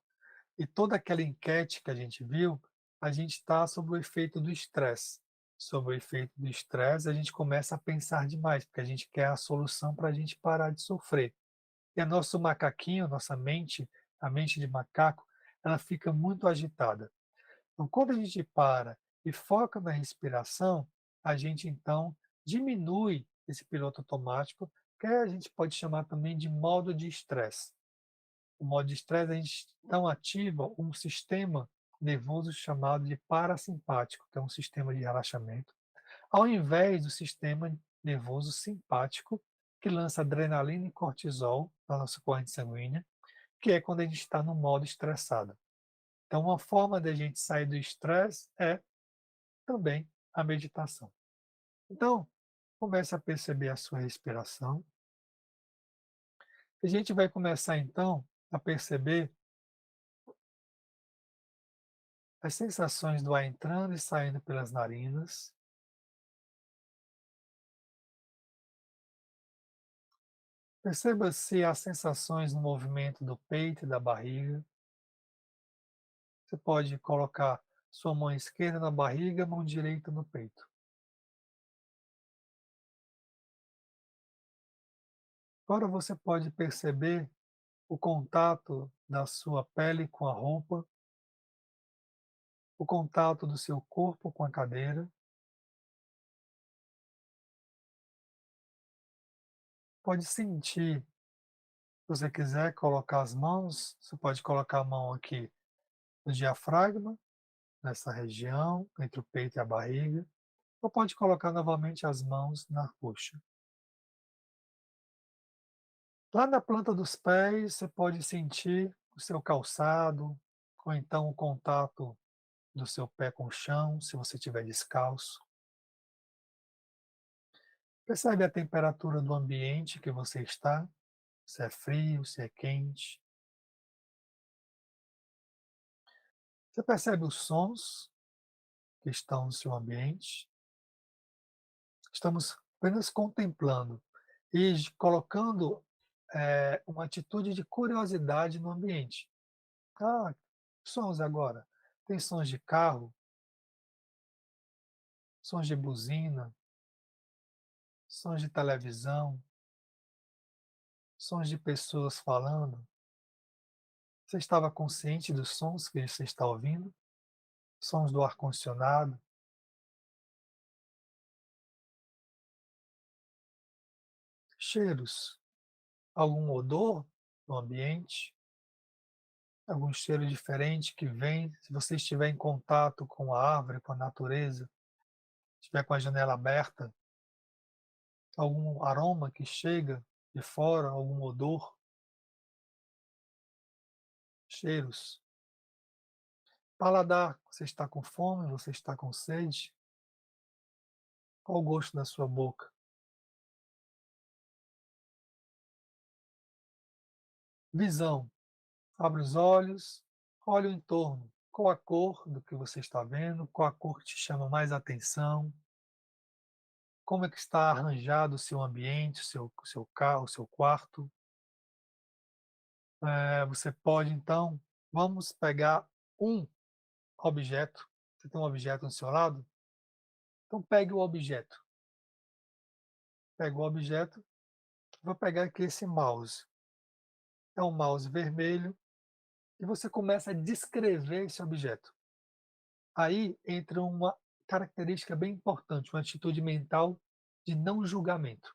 e toda aquela enquete que a gente viu, a gente está sob o efeito do estresse. Sob o efeito do estresse, a gente começa a pensar demais, porque a gente quer a solução para a gente parar de sofrer. E a nosso macaquinho, nossa mente, a mente de macaco, ela fica muito agitada. Então, quando a gente para e foca na respiração, a gente então diminui esse piloto automático, que a gente pode chamar também de modo de estresse. O modo de estresse, a gente então ativa um sistema nervoso chamado de parasimpático, que é um sistema de relaxamento, ao invés do sistema nervoso simpático, que lança adrenalina e cortisol na nossa corrente sanguínea, que é quando a gente está no modo estressado. Então, uma forma de a gente sair do estresse é também a meditação. Então, comece a perceber a sua respiração. A gente vai começar então a perceber as sensações do ar entrando e saindo pelas narinas. Perceba se há sensações no movimento do peito e da barriga. Você pode colocar sua mão esquerda na barriga, mão direita no peito. Agora você pode perceber o contato da sua pele com a roupa, o contato do seu corpo com a cadeira. Pode sentir, se você quiser colocar as mãos, você pode colocar a mão aqui no diafragma, nessa região, entre o peito e a barriga, ou pode colocar novamente as mãos na coxa. Lá na planta dos pés, você pode sentir o seu calçado, ou então o contato do seu pé com o chão, se você estiver descalço. Percebe a temperatura do ambiente que você está, se é frio, se é quente. Você percebe os sons que estão no seu ambiente. Estamos apenas contemplando e colocando uma atitude de curiosidade no ambiente. Ah, sons agora. Tem sons de carro, sons de buzina, sons de televisão, sons de pessoas falando. Você estava consciente dos sons que você está ouvindo? Sons do ar-condicionado, cheiros, algum odor no ambiente, algum cheiro diferente que vem, se você estiver em contato com a árvore, com a natureza, estiver com a janela aberta, algum aroma que chega de fora, algum odor, cheiros. Paladar, você está com fome, você está com sede? Qual o gosto da sua boca? Visão, abre os olhos, olha o entorno. Qual a cor do que você está vendo? Qual a cor que te chama mais atenção? como é que está arranjado o seu ambiente, o seu carro, o seu quarto. Você pode então, vamos pegar um objeto. Você tem um objeto no seu lado? Então pegue o objeto. Pega o objeto, vou pegar aqui esse mouse. É um mouse vermelho e você começa a descrever esse objeto. Aí entra uma característica bem importante, uma atitude mental de não julgamento.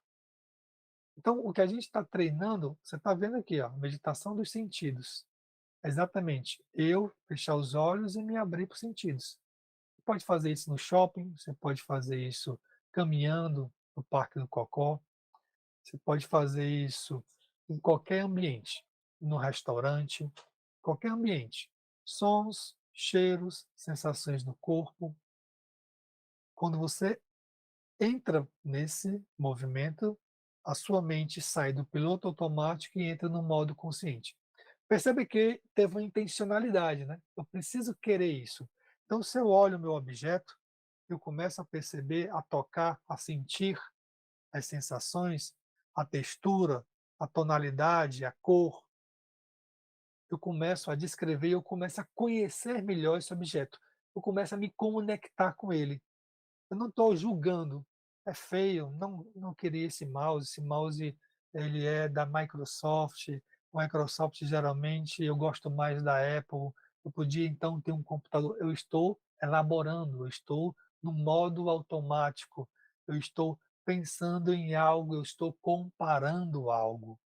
Então, o que a gente está treinando, você está vendo aqui, ó, meditação dos sentidos. Exatamente, eu fechar os olhos e me abrir para os sentidos. Você pode fazer isso no shopping, você pode fazer isso caminhando no Parque do Cocó, você pode fazer isso em qualquer ambiente, no restaurante, qualquer ambiente. Sons, cheiros, sensações no corpo. Quando você entra nesse movimento, a sua mente sai do piloto automático e entra no modo consciente. Percebe que teve uma intencionalidade, né? Eu preciso querer isso. Então, se eu olho o meu objeto, eu começo a perceber, a tocar, a sentir as sensações, a textura, a tonalidade, a cor. Eu começo a descrever, eu começo a conhecer melhor esse objeto. Eu começo a me conectar com ele. Eu não estou julgando. É feio, não queria esse mouse ele é da Microsoft. Microsoft geralmente eu gosto mais da Apple. Eu podia então ter um computador. Eu estou elaborando, eu estou no modo automático. Eu estou pensando em algo, eu estou comparando algo.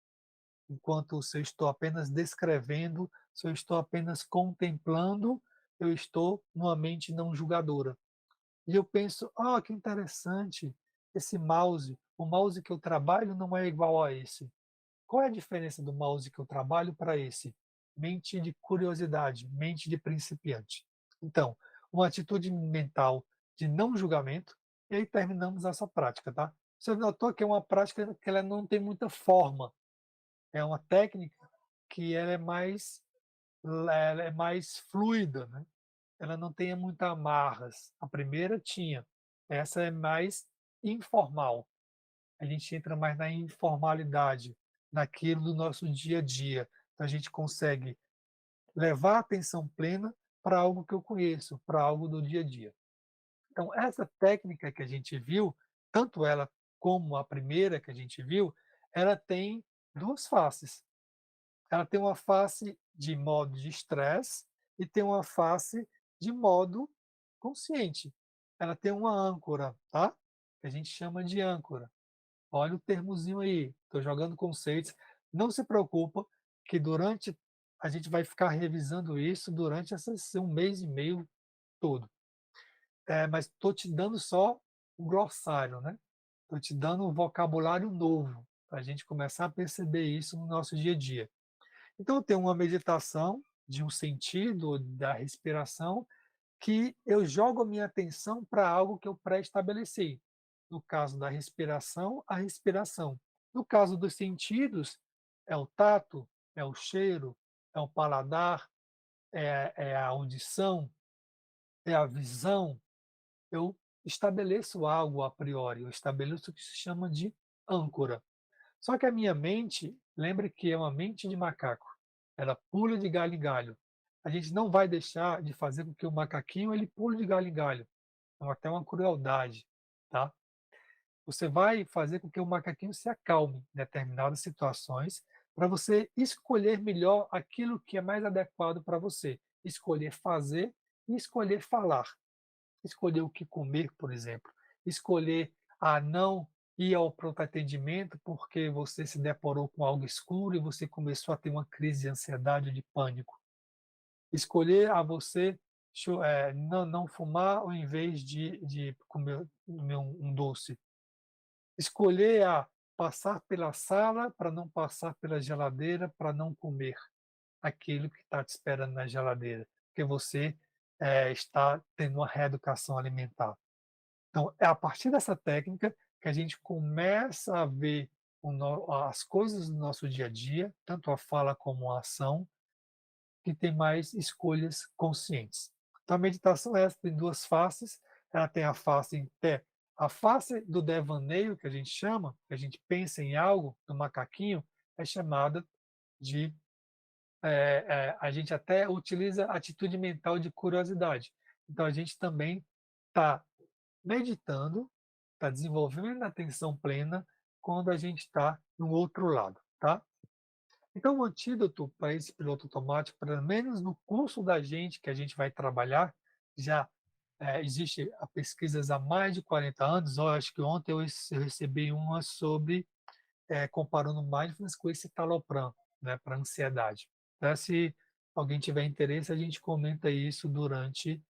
Enquanto se eu estou apenas descrevendo, se eu estou apenas contemplando, eu estou numa mente não julgadora. E eu penso: "Ah, que interessante, esse mouse, o mouse que eu trabalho não é igual a esse. Qual é a diferença do mouse que eu trabalho para esse?". Mente de curiosidade, mente de principiante. Então, uma atitude mental de não julgamento, e aí terminamos essa prática, tá. Você notou que é uma prática que ela não tem muita forma, é uma técnica que ela é mais fluida, né. Ela não tem muitas amarras. A primeira tinha, essa é mais informal. A gente entra mais na informalidade, naquilo do nosso dia a dia. Então a gente consegue levar a atenção plena para algo que eu conheço, para algo do dia a dia. Então essa técnica que a gente viu, tanto ela como a primeira que a gente viu, ela tem 2 faces. Ela tem uma face de modo de estresse e tem uma face de modo consciente. Ela tem uma âncora, tá? Que a gente chama de âncora. Olha o termozinho aí, estou jogando conceitos. Não se preocupa que durante a gente vai ficar revisando isso durante esse 1 mês e meio todo. Mas estou te dando só um glossário, né? Estou te dando um vocabulário novo, para a gente começar a perceber isso no nosso dia a dia. Então, eu tenho uma meditação de um sentido da respiração que eu jogo a minha atenção para algo que eu pré-estabeleci. No caso da respiração, a respiração. No caso dos sentidos, é o tato, é o cheiro, é o paladar, é a audição, é a visão. Eu estabeleço algo a priori, eu estabeleço o que se chama de âncora. Só que a minha mente, lembre que é uma mente de macaco, ela pula de galho em galho. A gente não vai deixar de fazer com que o macaquinho ele pule de galho em galho, é até uma crueldade, tá. Você vai fazer com que o macaquinho se acalme em determinadas situações, para você escolher melhor aquilo que é mais adequado para você, escolher fazer e escolher falar. Escolher o que comer, por exemplo, escolher a não ir ao pronto atendimento porque você se deparou com algo escuro e você começou a ter uma crise de ansiedade ou de pânico. Escolher a você não fumar ao invés de comer um doce. Escolher a passar pela sala para não passar pela geladeira, para não comer aquilo que está te esperando na geladeira, porque você está tendo uma reeducação alimentar. Então, é a partir dessa técnica que a gente começa a ver as coisas do nosso dia a dia, tanto a fala como a ação, que tem mais escolhas conscientes. Então, a meditação é essa, tem duas faces. Ela tem a face A face do devaneio, que a gente chama, que a gente pensa em algo, do macaquinho, é chamada de a gente até utiliza a atitude mental de curiosidade. Então a gente também está meditando, está desenvolvendo a atenção plena quando a gente está no outro lado, tá? Então o antídoto para esse piloto automático, pelo menos no curso da gente que a gente vai trabalhar, já existe a pesquisas há mais de 40 anos. Eu acho que ontem eu recebi uma sobre comparando mindfulness com esse talopram, né, para ansiedade. Então, se alguém tiver interesse, a gente comenta isso durante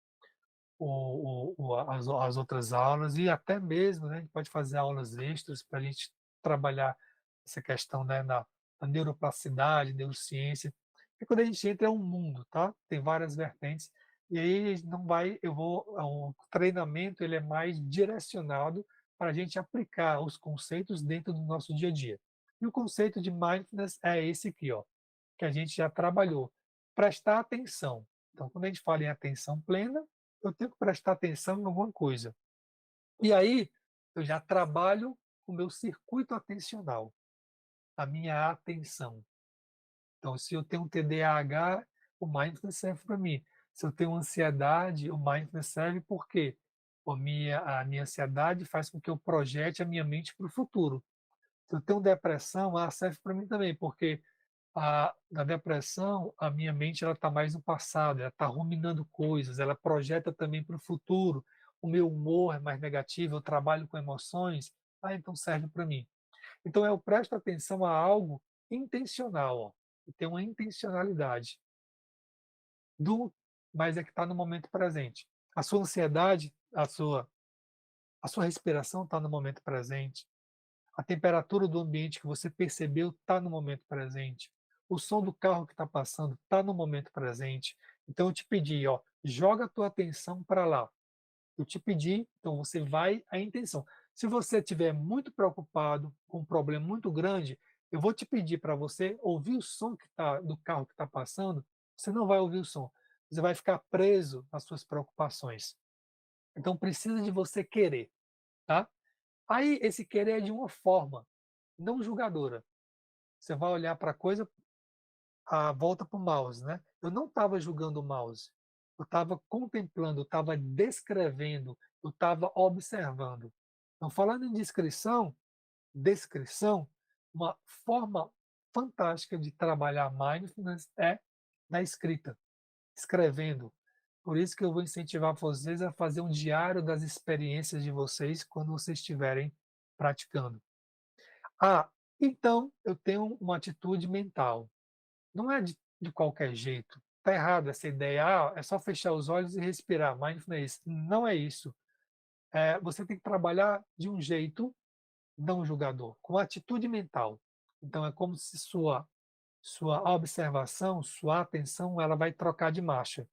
as outras aulas e até mesmo, né, a gente pode fazer aulas extras para a gente trabalhar essa questão, né, da neuroplasticidade, neurociência. E quando a gente entra é um mundo, tá? Tem várias vertentes e aí não vai, o treinamento ele é mais direcionado para a gente aplicar os conceitos dentro do nosso dia a dia. E o conceito de mindfulness é esse aqui, ó, que a gente já trabalhou. Prestar atenção. Então, quando a gente fala em atenção plena, eu tenho que prestar atenção em alguma coisa. E aí, eu já trabalho o meu circuito atencional, a minha atenção. Então, se eu tenho um TDAH, o mindfulness serve para mim. Se eu tenho ansiedade, o mindfulness serve porque a minha ansiedade faz com que eu projete a minha mente para o futuro. Se eu tenho depressão, ela serve para mim também, porque na depressão, a minha mente ela está mais no passado, ela está ruminando coisas, ela projeta também para o futuro. O meu humor é mais negativo, eu trabalho com emoções, então serve para mim. Então eu presto atenção a algo intencional, ó, e tem uma intencionalidade do, mas é que está no momento presente. A sua ansiedade, a sua respiração está no momento presente. A temperatura do ambiente que você percebeu está no momento presente. O som do carro que está passando está no momento presente. Então eu te pedi, ó, joga a tua atenção para lá. Eu te pedi, então você vai a intenção. Se você estiver muito preocupado com um problema muito grande, eu vou te pedir para você ouvir o som que tá, do carro que está passando. Você não vai ouvir o som. Você vai ficar preso nas suas preocupações. Então precisa de você querer, tá? Aí esse querer é de uma forma não julgadora. Você vai olhar para a coisa, a volta para o mouse, né? Eu não estava julgando o mouse, eu estava contemplando, eu estava descrevendo, eu estava observando. Então, falando em descrição, uma forma fantástica de trabalhar mindfulness é na escrita, escrevendo. Por isso que eu vou incentivar vocês a fazer um diário das experiências de vocês quando vocês estiverem praticando. Ah, então eu tenho uma atitude mental. Não é de qualquer jeito. Está errado essa ideia, é só fechar os olhos e respirar, mindfulness. Não é isso. Você tem que trabalhar de um jeito não julgador, com atitude mental. Então é como se sua observação, sua atenção, ela vai trocar de marcha.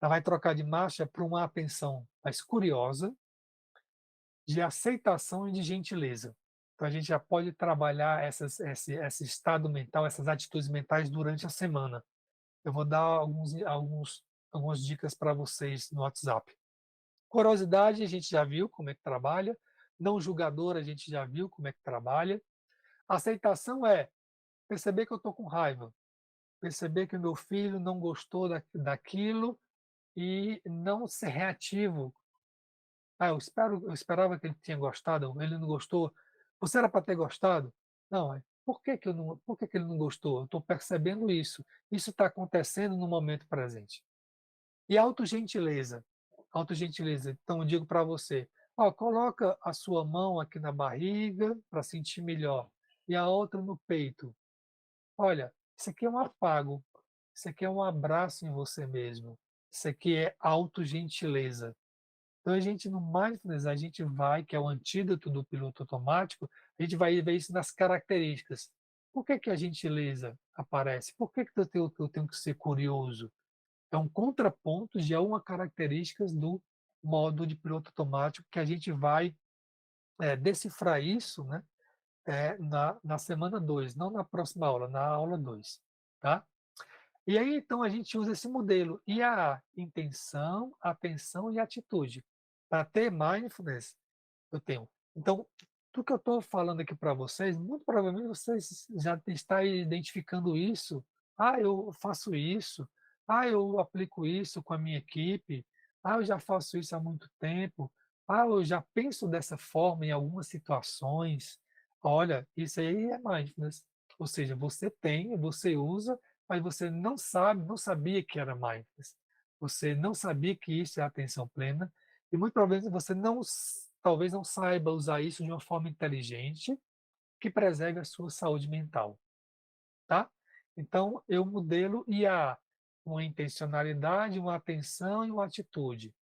Ela vai trocar de marcha para uma atenção mais curiosa, de aceitação e de gentileza. Então a gente já pode trabalhar esse estado mental, essas atitudes mentais durante a semana. Eu vou dar algumas dicas para vocês no WhatsApp. Curiosidade, a gente já viu como é que trabalha. Não julgador, a gente já viu como é que trabalha. Aceitação é perceber que eu estou com raiva, perceber que o meu filho não gostou daquilo e não ser reativo. Eu esperava que ele tinha gostado, ele não gostou. Você era para ter gostado? Não, por que que ele não gostou? Eu estou percebendo isso. Isso está acontecendo no momento presente. E autogentileza. Autogentileza. Então, eu digo para você, ó, coloca a sua mão aqui na barriga para sentir melhor e a outra no peito. Olha, isso aqui é um afago. Isso aqui é um abraço em você mesmo. Isso aqui é autogentileza. Então, a gente no mindfulness, a gente vai, que é o antídoto do piloto automático, a gente vai ver isso nas características. Por que que a gentileza aparece? Por que que eu tenho que ser curioso? É um contraponto de uma características do modo de piloto automático que a gente vai decifrar isso, né, na semana 2, não na próxima aula, na aula 2, tá? E aí, então, a gente usa esse modelo, e a intenção, atenção e atitude. Para ter mindfulness, eu tenho. Então, tudo que eu estou falando aqui para vocês, muito provavelmente vocês já está identificando isso. "Ah, eu faço isso. Ah, eu aplico isso com a minha equipe. Ah, eu já faço isso há muito tempo. Ah, eu já penso dessa forma em algumas situações". Olha, isso aí é mindfulness. Ou seja, você tem, você usa, mas você não sabe, não sabia que era mindfulness. Você não sabia que isso é atenção plena e muito provavelmente você não talvez não saiba usar isso de uma forma inteligente, que preserve a sua saúde mental, tá. Então eu modelo IA, uma intencionalidade, uma atenção e uma atitude.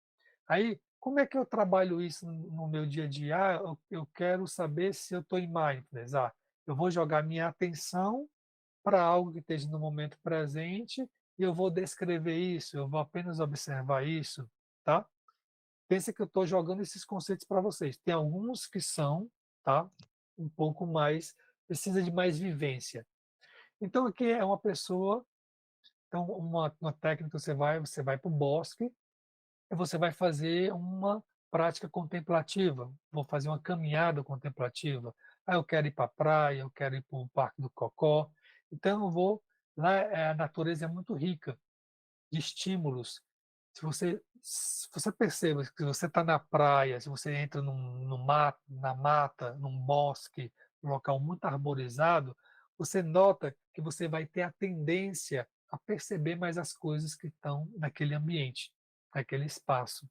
Aí, como é que eu trabalho isso no meu dia a dia? Ah, eu quero saber se eu estou em mindfulness. Ah, eu vou jogar minha atenção para algo que esteja no momento presente e eu vou descrever isso, eu vou apenas observar isso, tá. Pensa que eu estou jogando esses conceitos para vocês. Tem alguns que são, tá, um pouco mais precisa de mais vivência. Então aqui é uma pessoa então uma técnica você vai para o bosque e você vai fazer uma prática contemplativa, vou fazer uma caminhada contemplativa. Ah, eu quero ir para a praia, eu quero ir para o Parque do Cocó. Então eu vou lá a natureza é muito rica de estímulos. Se você perceba que você está na praia, se você entra no mato, na mata, num bosque, num local muito arborizado, você nota que você vai ter a tendência a perceber mais as coisas que estão naquele ambiente, naquele espaço.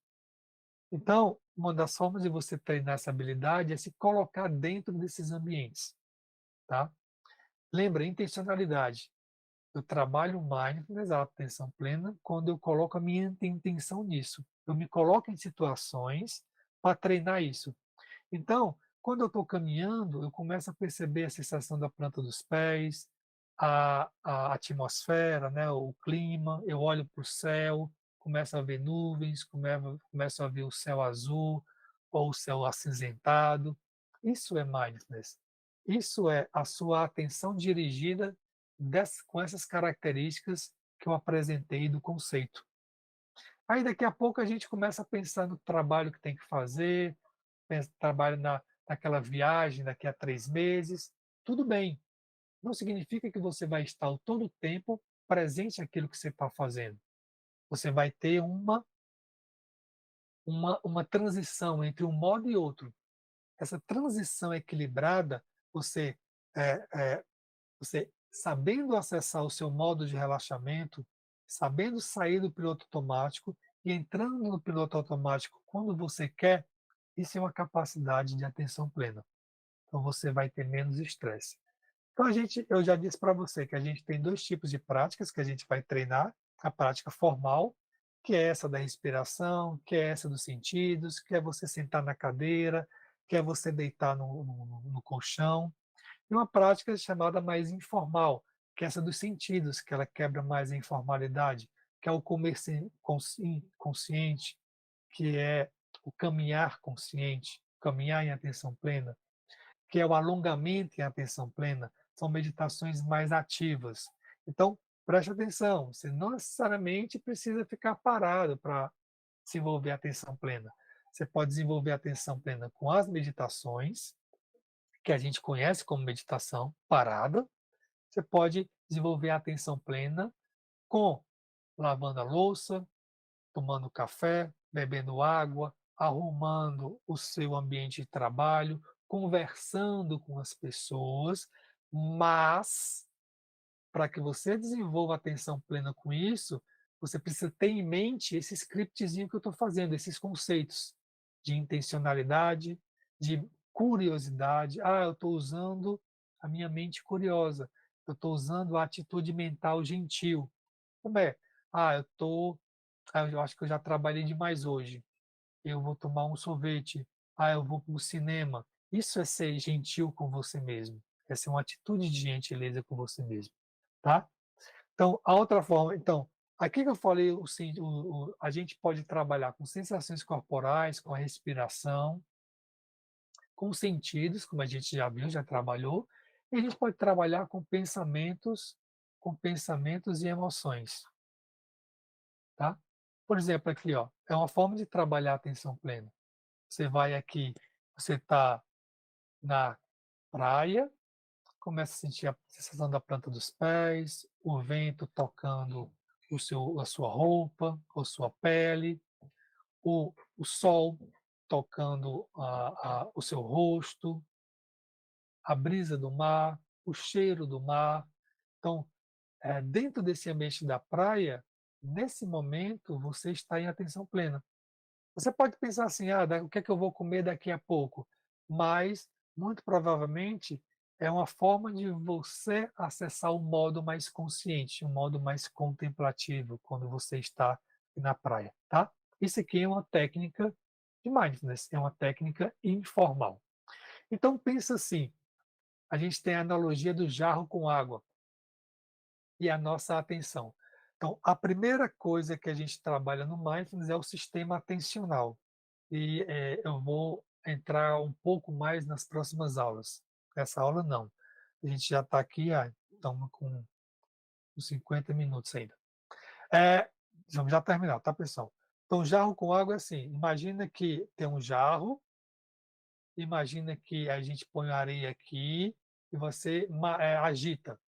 Então, uma das formas de você treinar essa habilidade é se colocar dentro desses ambientes, tá? Lembra, intencionalidade. Eu trabalho mindfulness, a atenção plena, quando eu coloco a minha intenção nisso. Eu me coloco em situações para treinar isso. Então, quando eu estou caminhando, eu começo a perceber a sensação da planta dos pés, a atmosfera, né, o clima, eu olho para o céu, começo a ver nuvens, começo a ver o céu azul ou o céu acinzentado. Isso é mindfulness. Isso é a sua atenção dirigida com essas características que eu apresentei do conceito. Aí daqui a pouco a gente começa a pensar no trabalho que tem que fazer, trabalho naquela viagem daqui a 3 meses. Tudo bem, não significa que você vai estar o todo o tempo presente naquilo que você está fazendo. Você vai ter uma transição entre um modo e outro. Essa transição equilibrada, você, eh eh, você sabendo acessar o seu modo de relaxamento, sabendo sair do piloto automático e entrando no piloto automático quando você quer, isso é uma capacidade de atenção plena. Então você vai ter menos estresse. Então eu já disse para você que a gente tem 2 tipos de práticas que a gente vai treinar, a prática formal, que é essa da respiração, que é essa dos sentidos, que é você sentar na cadeira, que é você deitar no colchão, e uma prática chamada mais informal, que é essa dos sentidos, que ela quebra mais a informalidade, que é o comer consciente, que é o caminhar consciente, caminhar em atenção plena, que é o alongamento em atenção plena, são meditações mais ativas. Então, preste atenção, você não necessariamente precisa ficar parado para desenvolver a atenção plena. Você pode desenvolver a atenção plena com as meditações, que a gente conhece como meditação parada. Você pode desenvolver a atenção plena com lavando a louça, tomando café, bebendo água, arrumando o seu ambiente de trabalho, conversando com as pessoas, mas para que você desenvolva atenção plena com isso, você precisa ter em mente esse scriptzinho que eu estou fazendo, esses conceitos de intencionalidade, de curiosidade. Ah, eu estou usando a minha mente curiosa, eu estou usando a atitude mental gentil. Como é? Ah, eu acho que eu já trabalhei demais hoje. Eu vou tomar um sorvete. Ah, eu vou para o cinema. Isso é ser gentil com você mesmo. É ser uma atitude de gentileza com você mesmo, tá? Então, a outra forma, então, aqui que eu falei, a gente pode trabalhar com sensações corporais, com a respiração, com sentidos, como a gente já viu, já trabalhou, e a gente pode trabalhar com pensamentos e emoções, tá? Por exemplo, aqui, ó, é uma forma de trabalhar a atenção plena. Você vai aqui, Você está na praia, começa a sentir a sensação da planta dos pés, o vento tocando a sua roupa ou sua pele, o sol tocando o seu rosto, a brisa do mar, o cheiro do mar. Então, dentro desse ambiente da praia, nesse momento, você está em atenção plena. Você pode pensar assim: o que é que eu vou comer daqui a pouco? Mas, muito provavelmente, é uma forma de você acessar o modo mais consciente, um modo mais contemplativo, quando você está na praia, tá? Isso aqui é uma técnica de mindfulness, é uma técnica informal. Então, pensa assim: a gente tem a analogia do jarro com água e a nossa atenção. Então, a primeira coisa que a gente trabalha no mindfulness é o sistema atencional. E, eu vou entrar um pouco mais nas próximas aulas. Essa aula não. A gente já está aqui, estamos com uns 50 minutos ainda. Vamos já terminar, tá, pessoal? Então, jarro com água é assim: imagina que tem um jarro, imagina que a gente põe areia aqui e você agita.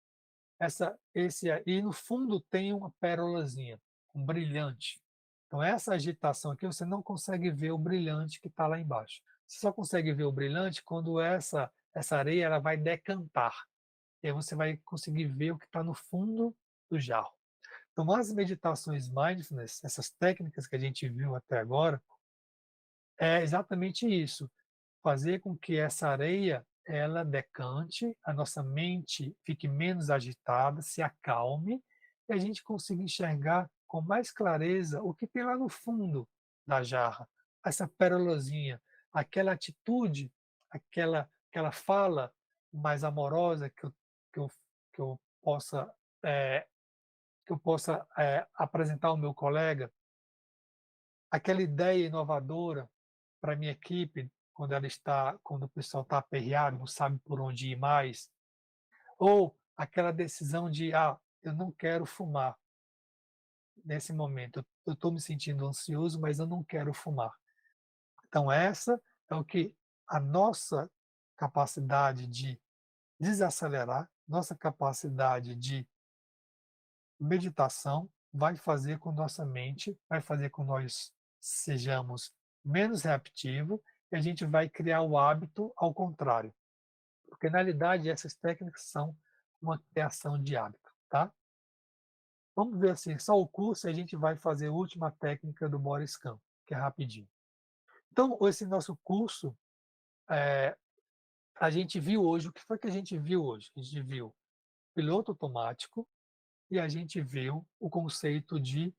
E no fundo tem uma pérolazinha, um brilhante. Então essa agitação aqui você não consegue ver o brilhante que está lá embaixo. Você só consegue ver o brilhante quando essa areia ela vai decantar. E aí você vai conseguir ver o que está no fundo do jarro. Então as meditações mindfulness, essas técnicas que a gente viu até agora, é exatamente isso, fazer com que essa areia ela decante, a nossa mente fique menos agitada, se acalme e a gente consiga enxergar com mais clareza o que tem lá no fundo da jarra, essa pérolazinha, aquela atitude, aquela fala mais amorosa que eu, que eu possa eh, apresentar ao meu colega, aquela ideia inovadora para minha equipe, quando o pessoal está aperreado, não sabe por onde ir mais, ou aquela decisão de: eu não quero fumar nesse momento, eu estou me sentindo ansioso, mas eu não quero fumar". Então essa é o que a nossa capacidade de desacelerar, nossa capacidade de meditação vai fazer com nossa mente, vai fazer com nós sejamos menos reativo e a gente vai criar o hábito ao contrário. Porque na realidade essas técnicas são uma criação de hábito, tá? Vamos ver assim, só o curso e a gente vai fazer a última técnica do Boris Kahn, que é rapidinho. Então, esse nosso curso, eh, a gente viu hoje, o que foi que a gente viu hoje? A gente viu piloto automático e a gente viu o conceito de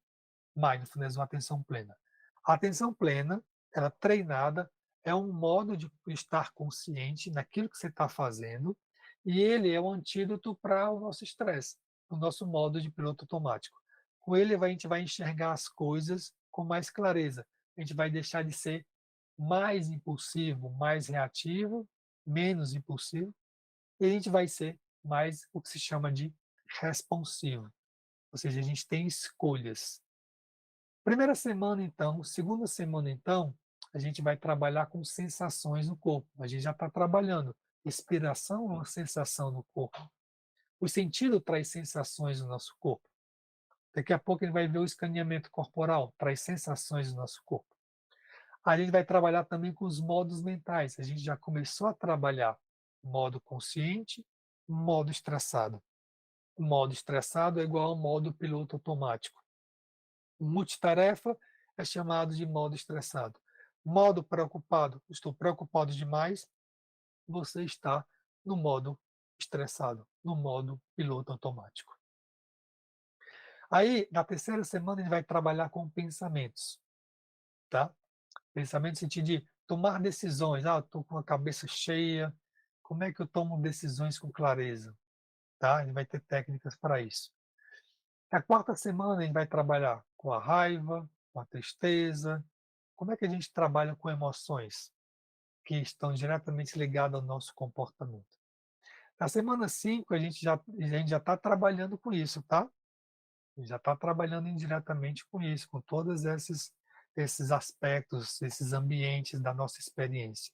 mindfulness, uma atenção plena. A atenção plena, ela treinada, é um modo de estar consciente naquilo que você está fazendo, e ele é o antídoto para o nosso estresse, o nosso modo de piloto automático. Com ele, a gente vai enxergar as coisas com mais clareza. A gente vai deixar de ser mais impulsivo, mais reativo, menos impulsivo, e a gente vai ser mais o que se chama de responsivo. Ou seja, a gente tem escolhas. Primeira semana, então, segunda semana, então, a gente vai trabalhar com sensações no corpo. A gente já está trabalhando. Respiração é uma sensação no corpo. O sentido traz sensações no nosso corpo. Daqui a pouco a gente vai ver o escaneamento corporal, traz sensações no nosso corpo. A gente vai trabalhar também com os modos mentais. A gente já começou a trabalhar modo consciente, modo estressado. O modo estressado é igual ao modo piloto automático. Multitarefa é chamado de modo estressado. Modo preocupado, estou preocupado demais, você está no modo estressado, no modo piloto automático. Aí, na terceira semana, a gente vai trabalhar com pensamentos, tá? Pensamento no sentido de tomar decisões. Estou com a cabeça cheia, como é que eu tomo decisões com clareza? Tá? A gente vai ter técnicas para isso. Na quarta semana, a gente vai trabalhar com a raiva, com a tristeza. Como é que a gente trabalha com emoções que estão diretamente ligadas ao nosso comportamento? Na semana 5 a gente já está trabalhando com isso, tá? A gente já está trabalhando indiretamente com isso, com todos esses aspectos, esses ambientes da nossa experiência.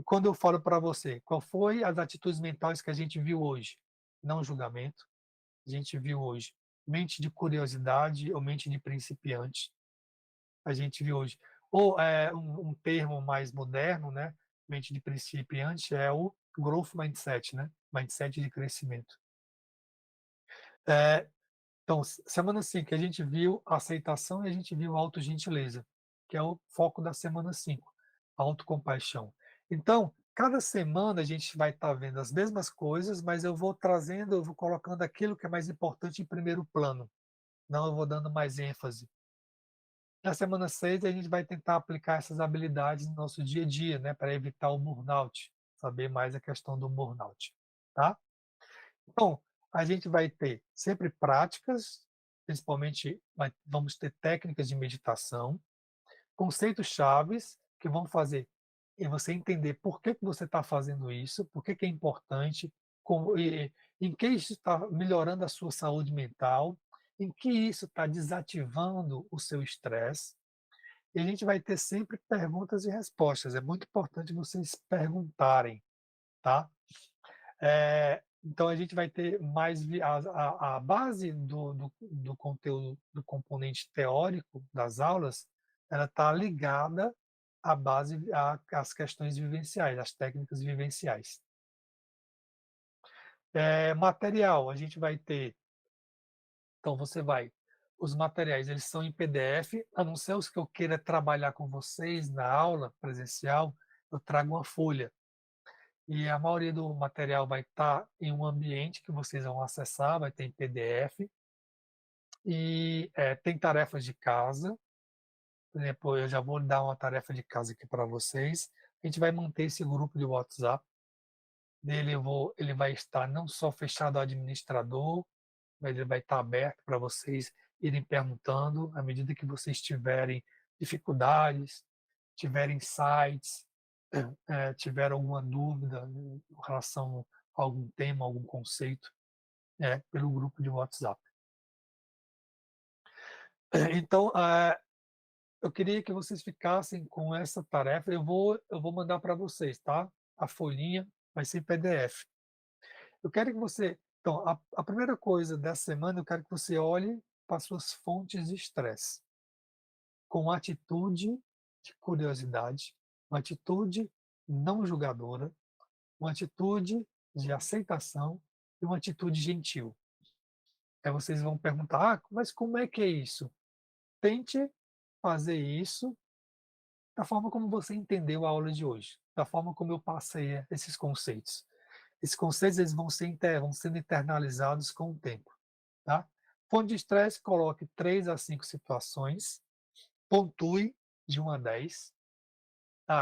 E quando eu falo para você, qual foi as atitudes mentais que a gente viu hoje? Não julgamento, a gente viu hoje mente de curiosidade ou mente de principiante, a gente viu hoje ou, um termo mais moderno, né, mente de principiante é o growth mindset, né, mindset de crescimento. Eh, então semana 5 a gente viu aceitação e a gente viu autogentileza, que é o foco da semana 5, autocompaixão. Então, cada semana a gente vai estar vendo as mesmas coisas, mas eu vou colocando aquilo que é mais importante em primeiro plano, não eu vou dando mais ênfase. Na semana 6 a gente vai tentar aplicar essas habilidades no nosso dia a dia, né, para evitar o burnout, saber mais a questão do burnout, tá? Então, a gente vai ter sempre práticas, principalmente vamos ter técnicas de meditação, conceitos chaves que vão fazer e você entender por que que você está fazendo isso, por que que é importante, em que isso está melhorando a sua saúde mental, em que isso está desativando o seu estresse. E a gente vai ter sempre perguntas e respostas. É muito importante vocês perguntarem, tá? Então a gente vai ter mais a base do conteúdo, do componente teórico das aulas, ela está ligada à base, às questões vivenciais, às técnicas vivenciais. Material, a gente vai ter, então você vai, os materiais eles são em PDF, a não ser os que eu queira trabalhar com vocês na aula presencial, eu trago uma folha. E a maioria do material vai estar em um ambiente que vocês vão acessar, vai ter em PDF, e tem tarefas de casa. Por exemplo, eu já vou dar uma tarefa de casa aqui para vocês. A gente vai manter esse grupo de WhatsApp. Ele vai estar não só fechado ao administrador, mas ele vai estar aberto para vocês irem perguntando à medida que vocês tiverem dificuldades, tiverem insights, tiver alguma dúvida em relação a algum tema, algum conceito, pelo grupo de WhatsApp. Então, eu queria que vocês ficassem com essa tarefa. Eu vou mandar para vocês, tá? A folhinha vai ser PDF. Eu quero que você. Então, a primeira coisa dessa semana, eu quero que você olhe para as suas fontes de estresse, com atitude de curiosidade, uma atitude não julgadora, uma atitude de aceitação e uma atitude gentil. Aí vocês vão perguntar: mas como é que é isso? Tente fazer isso da forma como você entendeu a aula de hoje, da forma como eu passei esses conceitos. Esses conceitos eles vão sendo internalizados com o tempo, tá? Fonte de estresse, coloque 3 a 5 situações, pontue de 1 a 10.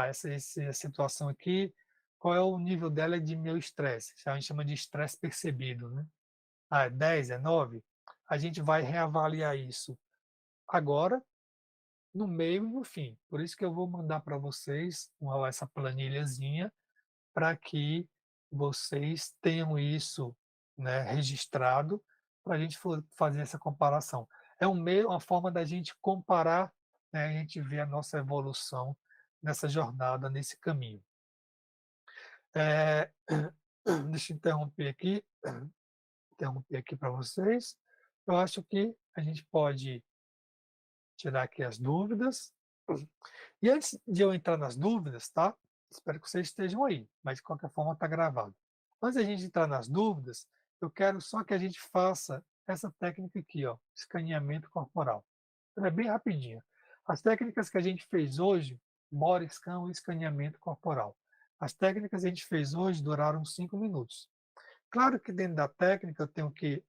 Essa situação aqui, qual é o nível dela de meu estresse? A gente chama de estresse percebido, né? É 10, é 9? A gente vai reavaliar isso agora, no meio e no fim. Por isso que eu vou mandar para vocês essa planilhazinha para que vocês tenham isso, né, registrado para a gente fazer essa comparação. É uma forma da gente comparar, né, a gente ver a nossa evolução nessa jornada, nesse caminho. Eh, deixa eu interromper aqui para vocês. Eu acho que a gente pode tirar aqui as dúvidas. E antes de eu entrar nas dúvidas, tá? Espero que vocês estejam aí, mas de qualquer forma está gravado. Antes da gente entrar nas dúvidas, eu quero só que a gente faça essa técnica aqui, ó, escaneamento corporal. Ela é bem rapidinha. As técnicas que a gente fez hoje, body scan e escaneamento corporal. As técnicas que a gente fez hoje duraram 5 minutos. Claro que dentro da técnica eu tenho que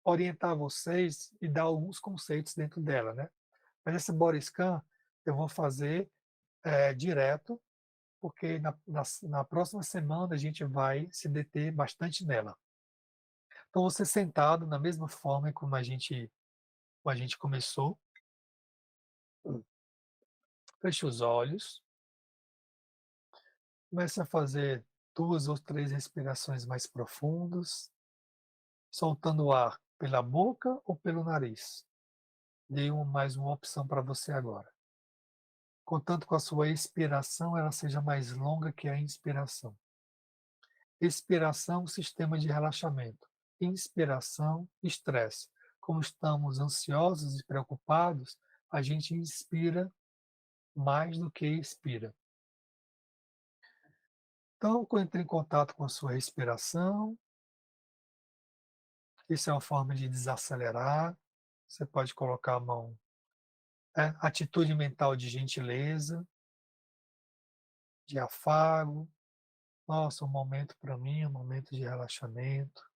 orientar vocês e dar alguns conceitos dentro dela, né? Mas esse body scan eu vou fazer direto, porque na próxima semana a gente vai se deter bastante nela. Então, você sentado na mesma forma como a gente começou, feche os olhos, comece a fazer 2 ou 3 respirações mais profundas, soltando o ar pela boca ou pelo nariz. Mais uma opção para você agora. contanto com a sua expiração ela seja mais longa que a inspiração. Expiração, sistema de relaxamento. Inspiração, estresse. Como estamos ansiosos e preocupados, a gente inspira mais do que expira. Então, entre em contato com a sua respiração. Isso é uma forma de desacelerar. Você pode colocar a mão, atitude mental de gentileza, de afago. Nossa, um momento para mim, um momento de relaxamento.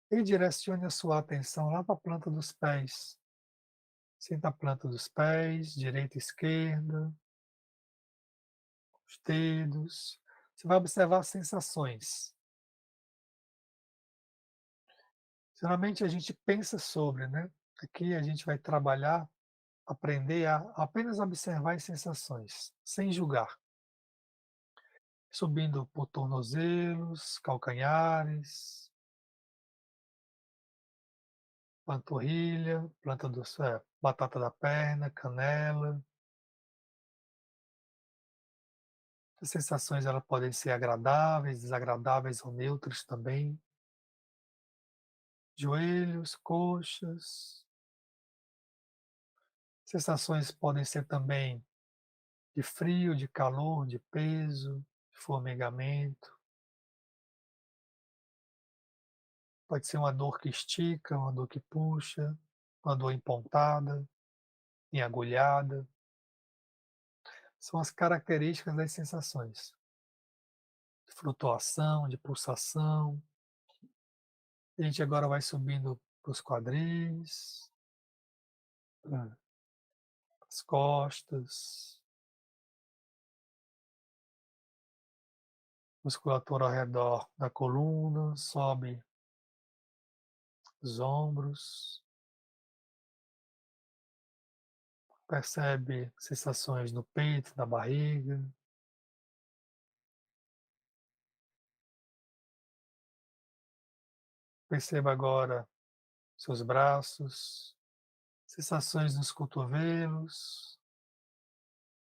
E direcione a sua atenção lá para a planta dos pés. Sinta a planta dos pés, direita e esquerda, os dedos. Você vai observar as sensações. Geralmente a gente pensa sobre, né? Aqui a gente vai trabalhar, aprender a apenas observar as sensações, sem julgar. Subindo por tornozelos, calcanhares, panturrilha, batata da perna, canela. As sensações elas podem ser agradáveis, desagradáveis ou neutras também. Joelhos, coxas. Sensações podem ser também de frio, de calor, de peso, de formigamento. Pode ser uma dor que estica, uma dor que puxa, uma dor empontada, enagulhada. São as características das sensações. De flutuação, de pulsação. A gente agora vai subindo para os quadris, para as costas, musculatura ao redor da coluna, sobe os ombros, percebe sensações no peito, na barriga. Perceba agora seus braços, sensações nos cotovelos,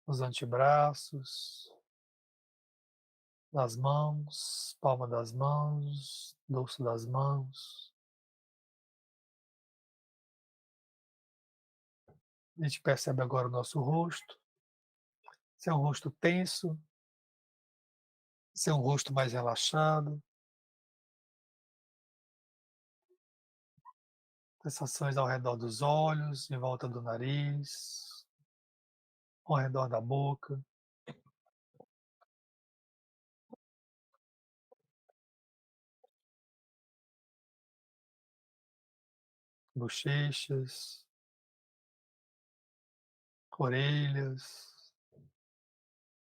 nos antebraços, nas mãos, palma das mãos, dorso das mãos. A gente percebe agora o nosso rosto, se é um rosto tenso, se é um rosto mais relaxado, sensações ao redor dos olhos, em volta do nariz, ao redor da boca. Bochechas, orelhas,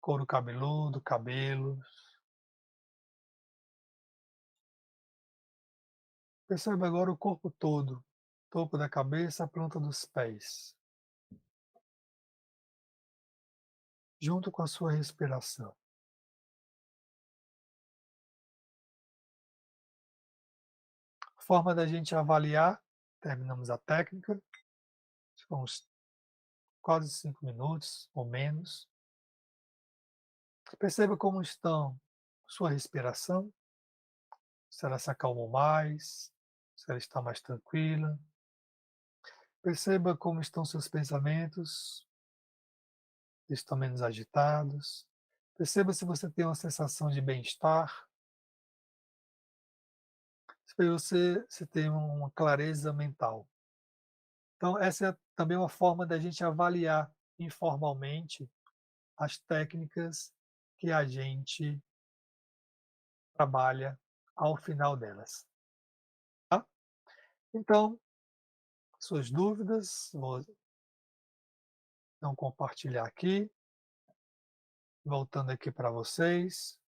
couro cabeludo, cabelos. Percebe agora o corpo todo, topo da cabeça, a planta dos pés, junto com a sua respiração. Forma da gente avaliar, terminamos a técnica, ficou uns quase 5 minutos ou menos. Perceba como estão sua respiração, se ela se acalmou mais, se ela está mais tranquila. Perceba como estão seus pensamentos, se estão menos agitados. Perceba se você tem uma sensação de bem-estar, se você tem uma clareza mental. Então, essa é também uma forma da gente avaliar informalmente as técnicas que a gente trabalha ao final delas. Tá? Então, suas dúvidas, vou não compartilhar aqui, voltando aqui para vocês.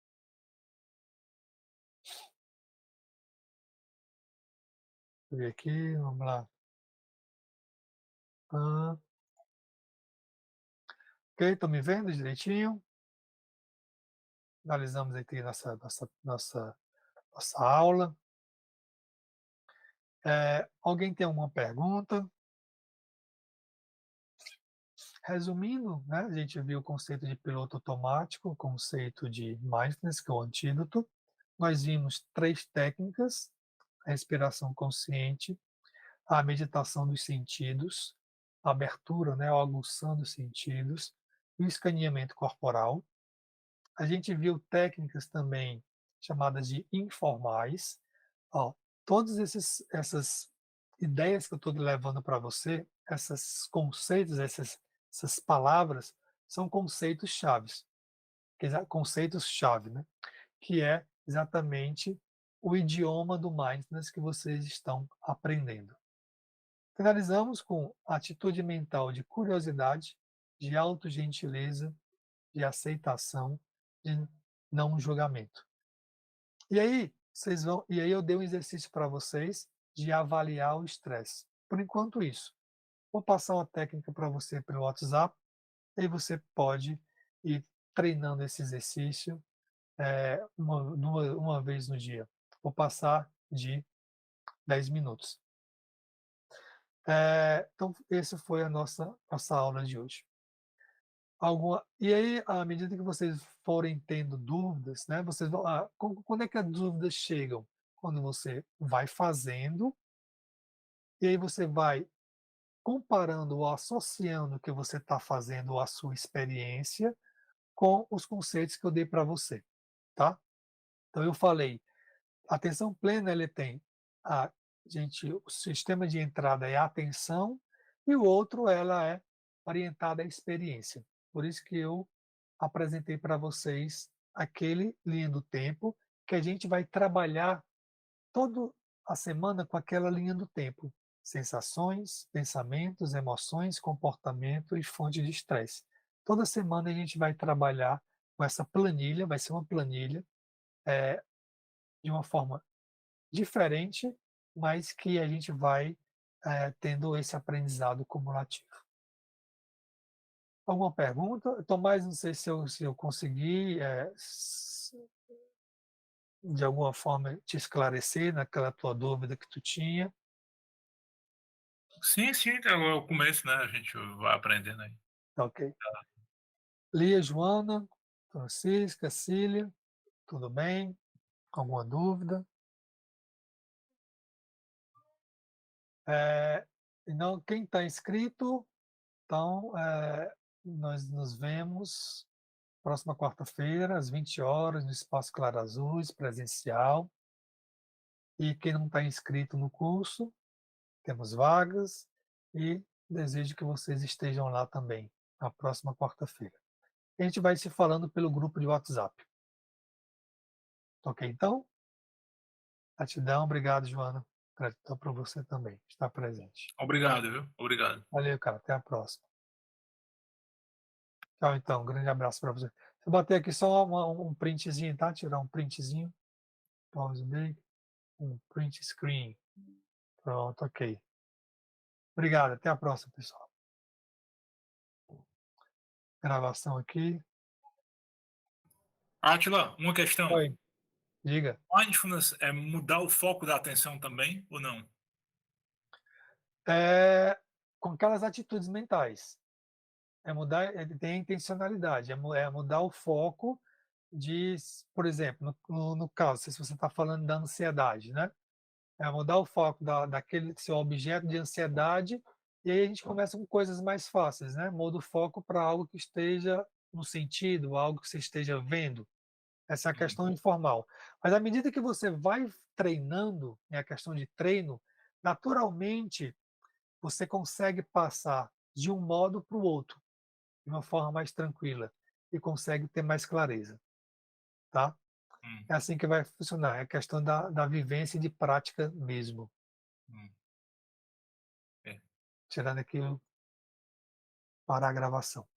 Deixa eu ver aqui, vamos lá. Ah, ok, estão me vendo direitinho? Finalizamos aqui nossa aula. Alguém tem alguma pergunta? resumindo, né, a gente viu o conceito de piloto automático, o conceito de mindfulness, que é o antídoto. Nós vimos 3 técnicas: a respiração consciente, a meditação dos sentidos, a abertura, né, ou aguçando os sentidos, e o escaneamento corporal. A gente viu técnicas também chamadas de informais. Ó, todas essas ideias que eu estou levando para você, esses conceitos, essas palavras, são conceitos chaves, conceitos-chave, né? Que é exatamente o idioma do mindfulness que vocês estão aprendendo. Finalizamos com a atitude mental de curiosidade, de autogentileza, de aceitação, de não julgamento. E aí eu dei um exercício para vocês de avaliar o estresse. Por enquanto isso. Vou passar uma técnica para você pelo WhatsApp, e aí você pode ir treinando esse exercício uma vez no dia. Vou passar de 10 minutos. Então, essa foi a nossa aula de hoje. E aí, à medida que vocês forem tendo dúvidas, né, vocês vão, quando é que as dúvidas chegam? Quando você vai fazendo, e aí você vai comparando ou associando o que você está fazendo à sua experiência com os conceitos que eu dei para você, tá? Então eu falei, a atenção plena ele tem a o sistema de entrada é a atenção e o outro ela é orientada à experiência. Por isso que eu apresentei para vocês aquele linha do tempo que a gente vai trabalhar toda a semana com aquela linha do tempo. Sensações, pensamentos, emoções, comportamento e fonte de estresse. Toda semana a gente vai trabalhar com essa planilha, vai ser uma planilha de uma forma diferente, mas que a gente vai tendo esse aprendizado cumulativo. Alguma pergunta? Tomás, não sei se eu consegui, de alguma forma, te esclarecer naquela tua dúvida que tu tinha. Sim, sim, é o começo, né, a gente vai aprendendo aí. Tá ok. Lia, Joana, Francisca, Cília, tudo bem? Alguma dúvida? Então, quem está inscrito, então, nós nos vemos próxima quarta-feira, às 20 horas, no Espaço Claro Azuis, presencial. E quem não está inscrito no curso, temos vagas e desejo que vocês estejam lá também, na próxima quarta-feira. A gente vai se falando pelo grupo de WhatsApp. Ok, então? Gratidão, obrigado, Joana. Gratidão para você também, estar presente. Obrigado, viu? Obrigado. Valeu, cara. Até a próxima. Tchau, então. Um grande abraço para você. Vou bater aqui só um printzinho, tá? Tirar um printzinho. Pause bem. Um print screen. Pronto, ok. Obrigado. Até a próxima, pessoal. Gravação aqui. Átila, uma questão. Oi, diga. Mindfulness é mudar o foco da atenção também ou não? Com aquelas atitudes mentais. Tem intencionalidade, é mudar o foco por exemplo, no caso, se você está falando da ansiedade, né? É mudar o foco daquele seu objeto de ansiedade, e aí a gente começa com coisas mais fáceis, né? Muda o foco para algo que esteja no sentido, algo que você esteja vendo. Essa é a Hum, questão informal. Mas à medida que você vai treinando, é a questão de treino, naturalmente você consegue passar de um modo para o outro, de uma forma mais tranquila, e consegue ter mais clareza, tá? hum, É assim que vai funcionar, é a questão da vivência e de prática mesmo. hum. É. Tirando aqui, parar a gravação.